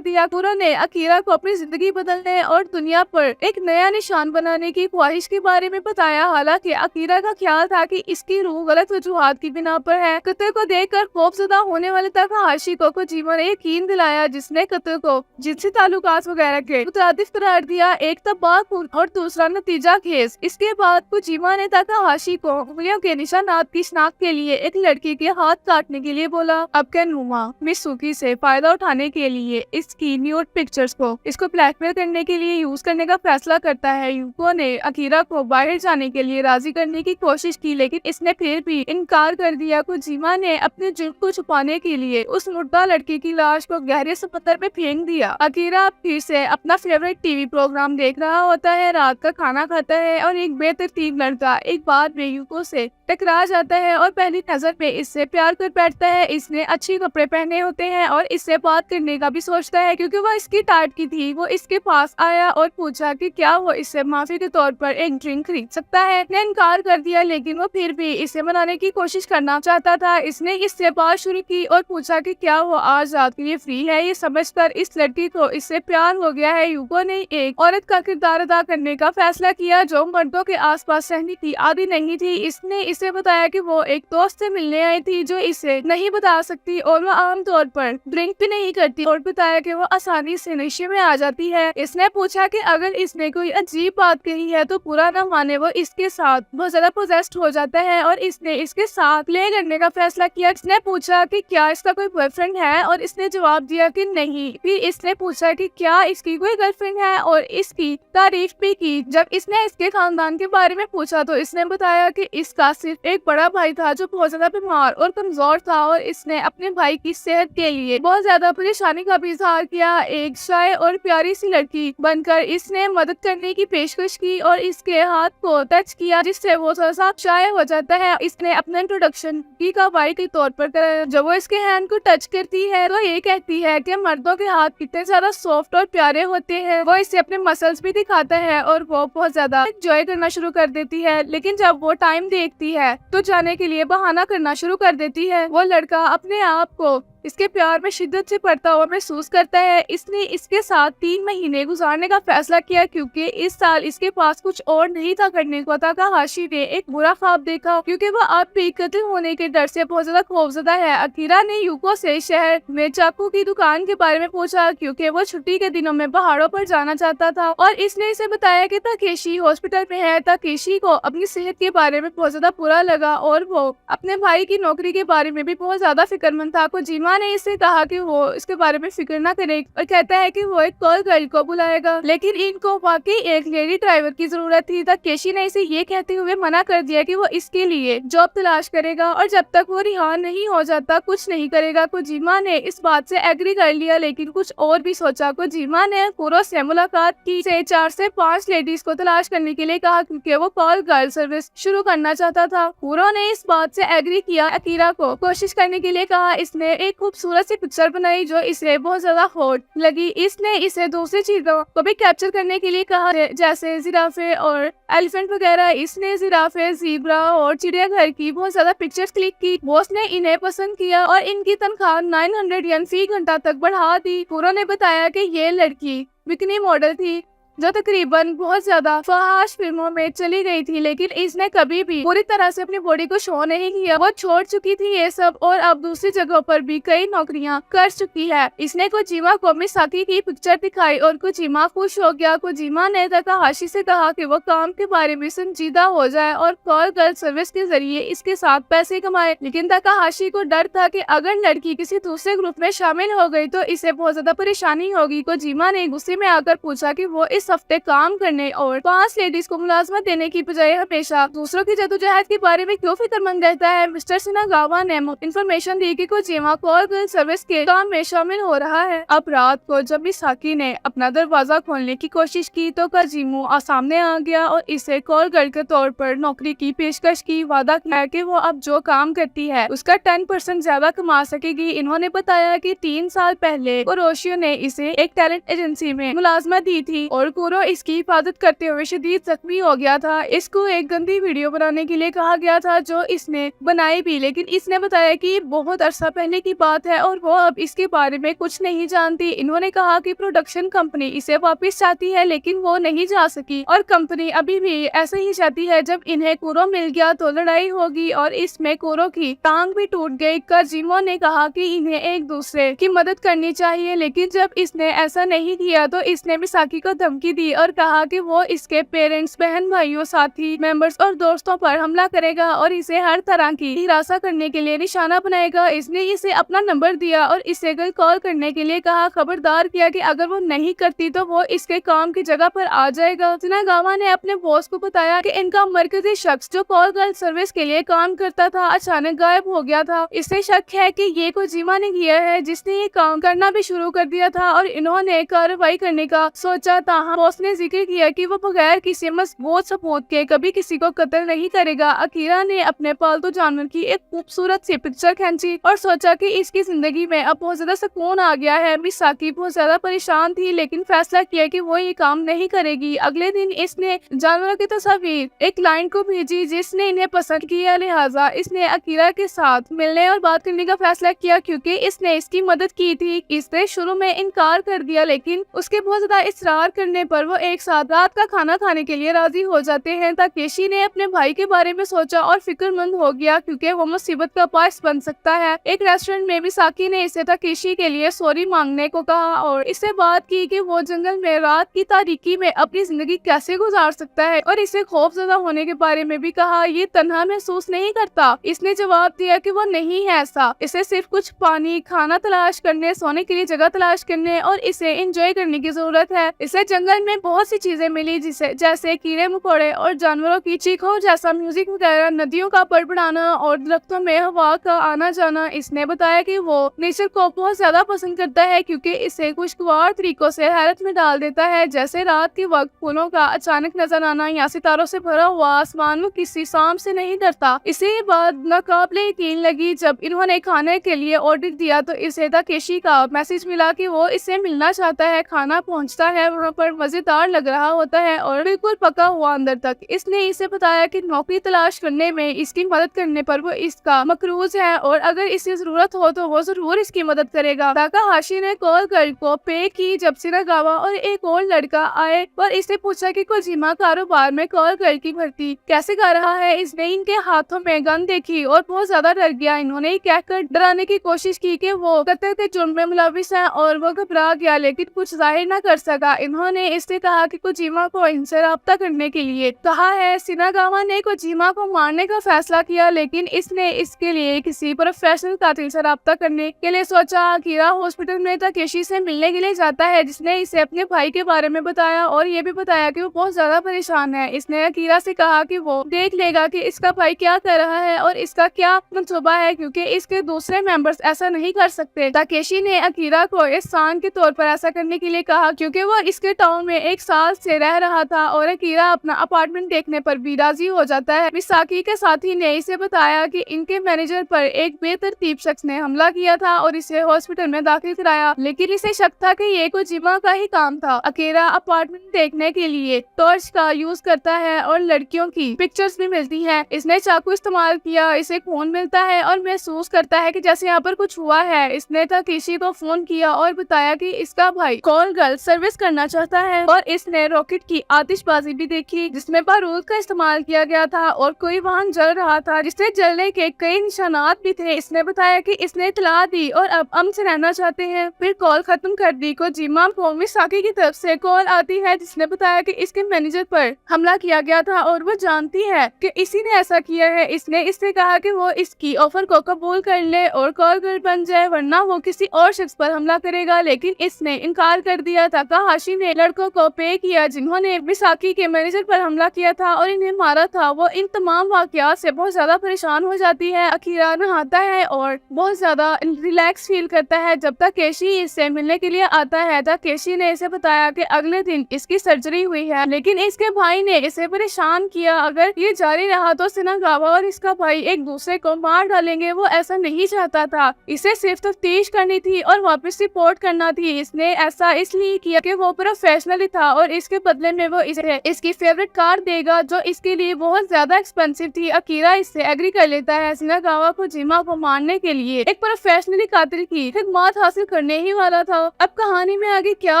दिया। कूरो ने अकीरा को अपनी जिंदगी बदलने और दुनिया पर एक नया निशान बनाने की ख्वाहिश के बारे में बताया। हालांकि अकीरा का ख्याल था कि इसकी रूह गलत वजूहात की बिना पर है। कत्ल को देखकर खौफजदा होने वाले तकाहाशी को कोजिमा ने यकीन दिलाया जिसने कत्ल को जिनसे ताल्लुकात वगैरह के मुतादिफ करार दिया, एक तबाह खून और दूसरा नतीजा खेज। इसके बाद कोजिमा ने तकाहाशी को उंगलियों के निशानात की शिनाख्त के लिए एक लड़की के हाथ काटने के लिए बोला। अब नुमा मित्सुकी से फायदा उठाने के लिए इसकी न्यूड पिक्चर्स को इसको ब्लैकमेल करने के लिए यूज करने का फैसला करता है। यूको ने अकीरा को बाहर जाने के लिए राजी करने की कोशिश की, लेकिन इसने फिर भी इनकार कर दिया। कोजिमा ने अपने जुर्म को छुपाने के लिए उस मुर्दा लड़की की लाश को गहरे समंदर में फेंक दिया। अकीरा फिर से अपना फेवरेट टीवी प्रोग्राम देख रहा होता है, रात का खाना खाता है और एक बेतरतीब लड़का एक बार में यूको से टकरा जाता है और पहली नजर में इससे प्यार कर बैठता है। इसने अच्छे कपड़े पहने होते हैं और इससे बात करने का भी सोचता है क्योंकि वो इसकी टाइप की थी। वो इसके पास आया और पूछा कि क्या वो इससे माफी के तौर पर एक ड्रिंक खरीद सकता है। इसने इनकार कर दिया, लेकिन वो फिर भी इसे मनाने की कोशिश करना चाहता था। इसने इससे बात शुरू की और पूछा कि क्या वो आज रात के लिए फ्री है। ये समझकर इस लड़की को इससे प्यार हो गया है। यूको ने एक औरत का किरदार अदा करने का फैसला किया जो मर्दों के आसपास रहने की आदी नहीं थी। इसने इसे बताया कि वो एक दोस्त से मिलने आई थी जो इसे नहीं बता सकती और वो आमतौर पर ड्रिंक भी नहीं करती, और बताया कि वो आसानी से नशे में आ जाती है। इसने पूछा कि अगर इसने कोई अजीब बात कही है तो पूरा न माने वो इसके साथ बहुत ज्यादा पोजेस्ड हो जाता है और इसने इसके साथ प्ले करने का फैसला किया। इसने पूछा कि क्या इसका कोई बॉयफ्रेंड है और इसने जवाब दिया कि नहीं। फिर इसने पूछा कि क्या इसकी कोई गर्लफ्रेंड है और इसकी तारीफ भी की। जब इसने इसके खानदान के बारे में पूछा तो इसने बताया कि इसका सिर्फ एक बड़ा भाई था जो बहुत ज्यादा बीमार और कमजोर था और इसने अपने भाई की सेहत के लिए बहुत ज्यादा परेशानी का भी इजहार किया। एक शाय और प्यारी सी लड़की बनकर इसने मदद करने की पेशकश की और इसके हाथ को टच किया जिससे वो थोड़ा शाय हो जाता है। इसने अपना इंट्रोडक्शन की का भाई के तौर पर कराया। जब वो इसके हैंड को टच करती है तो ये कहती है कि मर्दों के हाथ कितने ज्यादा सॉफ्ट और प्यारे होते हैं। वो इसे अपने मसल्स भी दिखाता है और वो बहुत ज्यादा एंजॉय करना शुरू कर देती है, लेकिन जब वो टाइम देखती है तो जाने के लिए बहाना करना शुरू कर देती है। वो लड़का अपने आप को इसके प्यार में शिद्दत से पड़ता हुआ महसूस करता है। इसने इसके साथ 3 महीने गुजारने का फैसला किया क्योंकि इस साल इसके पास कुछ और नहीं था करने को। ताकाहाशी ने एक बुरा ख्वाब देखा क्योंकि वो अब भी कत्ल होने के डर से बहुत ज्यादा खौफजदा है। अकीरा ने यूको से शहर में चाकू की दुकान के बारे में पूछा क्योंकि वो छुट्टी के दिनों में पहाड़ों पर जाना चाहता था और इसने इसे बताया कि ताकेशी हॉस्पिटल में है। ताकेशी को अपनी सेहत के बारे में बहुत ज्यादा बुरा लगा और वो अपने भाई की नौकरी के बारे में भी बहुत ज्यादा फिक्रमंद था। कोजिमा ने इससे कहा कि वो इसके बारे में फिक्र ना करे और कहता है कि वो एक कॉल गर्ल को बुलाएगा, लेकिन इनको वाकई एक लेडी ड्राइवर की जरूरत थी। ताकेशी ने इसे ये कहते हुए मना कर दिया कि वो इसके लिए जॉब तलाश करेगा और जब तक वो रिहा नहीं हो जाता कुछ नहीं करेगा। कोजिमा ने इस बात से एग्री कर लिया लेकिन कुछ और भी सोचा। कोजिमा ने कुरो से मुलाकात की से 4 से 5 लेडीज को तलाश करने के लिए कहा क्योंकि वो कॉल गर्ल सर्विस शुरू करना चाहता था। कुरो ने इस बात से एग्री किया। अकीरा को कोशिश करने के लिए कहा। इसने एक खूबसूरत सी पिक्चर बनाई जो इसे बहुत ज्यादा हॉट लगी। इसने इसे दूसरी चीजों को भी कैप्चर करने के लिए कहा जैसे जिराफे और एलिफेंट वगैरह। इसने जिराफे, ज़ीब्रा और चिड़ियाघर की बहुत ज्यादा पिक्चर्स क्लिक की। बॉस ने इन्हें पसंद किया और इनकी तनख्वाह 900 येन फी घंटा तक बढ़ा दी। कुरो ने बताया कि ये लड़की बिकिनी मॉडल थी जो तकरीबन बहुत ज्यादा फहाश फिल्मों में चली गई थी, लेकिन इसने कभी भी पूरी तरह से अपनी बॉडी को शो नहीं किया। वो छोड़ चुकी थी ये सब और अब दूसरी जगहों पर भी कई नौकरियां कर चुकी है। इसने कोजिमा को मिसाकी की पिक्चर दिखाई और कोजिमा खुश हो गया। कोजिमा ने ताकाहाशी से कहा कि वो काम के बारे में संजीदा हो जाए और कॉल गर्ल सर्विस के जरिए इसके साथ पैसे कमाए, लेकिन ताकाहाशी को डर था कि अगर लड़की किसी दूसरे ग्रुप में शामिल हो गई तो इसे बहुत ज्यादा परेशानी होगी। कोजिमा ने गुस्से में आकर पूछा कि वो इस हफ्ते काम करने और 5 लेडीज को मुलाजमत देने की बजाय हमेशा दूसरों की जदोजहद के बारे में क्यों फिक्रमंद रहता है। मिस्टर सिनागावा ने इंफॉर्मेशन दी कि कोजिमा कॉल गर्ल सर्विस के काम में शामिल हो रहा है। अब रात को जब मिसाकी ने अपना दरवाजा खोलने की कोशिश की तो काजिमो सामने आ गया और इसे कॉल गर्ल के तौर पर नौकरी की पेशकश की। वादा किया कि वो अब जो काम करती है उसका 10% ज्यादा कमा सकेगी। इन्होंने बताया कि 3 साल पहले कुरोशियो ने इसे एक टैलेंट एजेंसी में मुलाजमत दी थी और कुरो इसकी हिफाजत करते हुए शदीद जख्मी हो गया था। इसको एक गंदी वीडियो बनाने के लिए कहा गया था जो इसने बनाई भी, लेकिन इसने बताया कि बहुत अरसा पहले की बात है और वो अब इसके बारे में कुछ नहीं जानती। इन्होंने कहा कि प्रोडक्शन कंपनी इसे वापस चाहती है लेकिन वो नहीं जा सकी और कंपनी अभी भी ऐसे ही चाहती है। जब इन्हें कुरो मिल गया तो लड़ाई होगी और इसमें कुरो की टांग भी टूट गई। काजिमो ने कहा कि इन्हें एक दूसरे की मदद करनी चाहिए, लेकिन जब इसने ऐसा नहीं किया तो इसने मिसाकी को धमकी दी और कहा कि वो इसके पेरेंट्स, बहन भाइयों, साथी मेंबर्स और दोस्तों पर हमला करेगा और इसे हर तरह की हिरासत करने के लिए निशाना बनाएगा। इसने इसे अपना नंबर दिया और इसे कॉल करने के लिए कहा। खबरदार किया कि अगर वो नहीं करती तो वो इसके काम की जगह पर आ जाएगा। सिनागावा ने अपने बॉस को बताया कि इनका मरकजी शख्स जो कॉल गर्ल सर्विस के लिए काम करता था अचानक गायब हो गया था। इसे शक है कि ये कोजिमा ने किया है जिसने ये काम करना भी शुरू कर दिया था और इन्होंने कार्रवाई करने का सोचा था। बॉस ने जिक्र किया कि वो बगैर किसी मजबूत सपोर्ट के कभी किसी को कत्ल नहीं करेगा। अकीरा ने अपने पालतू जानवर की एक खूबसूरत सी पिक्चर खींची और सोचा कि इसकी जिंदगी में अब बहुत ज्यादा सुकून आ गया है। मिसाकी बहुत ज्यादा परेशान थी लेकिन फैसला किया कि वो ये काम नहीं करेगी। अगले दिन इसने जानवरों की तस्वीर एक क्लाइंट को भेजी जिसने इन्हें पसंद किया, लिहाजा इसने अकीरा के साथ मिलने और बात करने का फैसला किया क्योंकि इसने इसकी मदद की थी। इसने शुरू में इनकार कर दिया लेकिन उसके बहुत ज्यादा इसरार करने पर वो एक साथ रात का खाना खाने के लिए राजी हो जाते हैं। ताकेशी ने अपने भाई के बारे में सोचा और फिक्रमंद हो गया क्योंकि वो मुसीबत का बायस बन सकता है। एक रेस्टोरेंट में मिसाकी ने इसे ताकेशी के लिए सॉरी मांगने को कहा और इससे बात की कि वो जंगल में रात की तारीकी में अपनी जिंदगी कैसे गुजार सकता है और इसे खौफजदा होने के बारे में भी कहा। ये तन्हा महसूस नहीं करता। इसने जवाब दिया कि वो नहीं है ऐसा, इसे सिर्फ कुछ पानी, खाना तलाश करने, सोने के लिए जगह तलाश करने और इसे एंजॉय करने की जरूरत है। इसे जंगल में बहुत सी चीजें मिली जिसे जैसे कीड़े मकोड़े और जानवरों की चीखों जैसा म्यूजिक वगैरह, नदियों का बड़बड़ाना और दरख्तों में हवा का आना जाना। इसने बताया कि वो नेचर को बहुत ज्यादा पसंद करता है क्योंकि इसे खुशगवार तरीकों से हैरत में डाल देता है, जैसे रात के वक्त फूलों का अचानक नजर आना या सितारों से भरा हुआ आसमान। वो किसी शाम से नहीं डरता। इसे ये बात नाकाबिले यकीन लगी जब इन्होंने खाने के लिए ऑर्डर दिया तो इसे ताकेशी का मैसेज मिला कि वो इससे मिलना चाहता है। खाना पहुंचता है, वहाँ पर मजेदार लग रहा होता है और बिल्कुल पका हुआ अंदर तक। इसने इसे बताया कि नौकरी तलाश करने में इसकी मदद करने पर वो इसका मकरूज है और अगर इसे जरूरत हो तो वो जरूर इसकी मदद करेगा। ताकाहाशी ने कॉल गर्ल को पे की जब शिनागावा और एक और लड़का आए और इससे पूछा कि कोजिमा कारोबार में कॉल गर्ल की भर्ती कैसे कर रहा है। इसने इनके हाथों में गन देखी और बहुत ज्यादा डर गया। इन्होंने कहकर डराने की कोशिश की कि वो कत्ल के जुर्म में मुलविस है और वो घबरा गया लेकिन कुछ जाहिर न कर सका। इन्होंने इससे कहा कि कोजिमा को इनसे राब्ता करने के लिए कहा है। शिनागावा ने कोजिमा को मारने का फैसला किया लेकिन इसने इसके लिए किसी प्रोफेशनल कातिल से राब्ता करने के लिए सोचा। अकीरा हॉस्पिटल में ताकेशी से मिलने के लिए जाता है जिसने इसे अपने भाई के बारे में बताया और ये भी बताया कि वो बहुत ज्यादा परेशान है। इसने अकीरा से कहा कि वो देख लेगा कि इसका भाई क्या कर रहा है और इसका क्या मंसूबा है क्योंकि इसके दूसरे मेंबर्स ऐसा नहीं कर सकते। ताकेशी ने अकीरा को एहसान के तौर पर ऐसा करने के लिए कहा क्योंकि वो इसके टाउन में 1 साल से रह रहा था और अकीरा अपना अपार्टमेंट देखने पर भी राजी हो जाता है। मिसाकी के साथी ने इसे बताया कि इनके मैनेजर पर एक बेतरतीब शख्स ने हमला किया था और इसे हॉस्पिटल में दाखिल कराया लेकिन इसे शक था कि ये कोजिमा का ही काम था। अकीरा अपार्टमेंट देखने के लिए टॉर्च का यूज करता है और लड़कियों की पिक्चर्स भी मिलती हैं। इसने चाकू इस्तेमाल किया, इसे खून मिलता है और महसूस करता है कि जैसे यहाँ पर कुछ हुआ है। इसने ताकेशी को फोन किया और बताया कि इसका भाई कॉल गर्ल सर्विस करना चाहता है और इसने रॉकेट की आतिशबाजी भी देखी जिसमें बारूद का इस्तेमाल किया गया था और कोई वाहन जल रहा था जिससे जलने के कई निशानात भी थे। इसने बताया कि इसने इतला दी और अब अमन से रहना चाहते हैं। फिर कॉल खत्म कर दी। कोजिमा को मिसाकी की तरफ से कॉल आती है जिसने बताया कि इसके मैनेजर पर हमला किया गया था और वो जानती है कि इसी ने ऐसा किया है। इसने इससे कहा कि वो इसकी ऑफर को कबूल कर ले और कॉल गर्ल बन जाए वरना वो किसी और शख्स पर हमला करेगा लेकिन इसने इनकार कर दिया। ताकाहाशी ने लड़कों को पे किया जिन्होंने मिसाकी के मैनेजर पर हमला किया था और इन्हें मारा था। वो इन तमाम वाकयात से बहुत ज्यादा परेशान हो जाती है। अकीरा नहाता है और बहुत ज्यादा रिलैक्स फील करता है जब तक केशी इससे मिलने के लिए आता है। ताकेशी ने इसे बताया कि अगले दिन इसकी सर्जरी हुई है लेकिन इसके भाई ने इसे परेशान किया। अगर ये जारी रहा तो शिनागावा और इसका भाई एक दूसरे को मार डालेंगे। वो ऐसा नहीं चाहता था। इसे सिर्फ तफ्तीश करनी थी और वापस रिपोर्ट करना थी। इसने ऐसा इसलिए किया कि वो प्रोफेशनल था और इसके बदले में वो इसे इसकी फेवरेट कार देगा जो इसके लिए बहुत ज्यादा एक्सपेंसिव थी। अकीरा इससे एग्री कर लेता है। शिनागावा कोजिमा को मारने के लिए एक प्रोफेशनली कातिल की खिदमत हासिल करने ही वाला था। अब कहानी में आगे क्या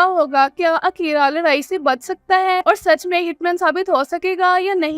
होगा? क्या अकीरा लड़ाई से बच सकता है और सच में हिटमैन साबित हो सकेगा या नहीं?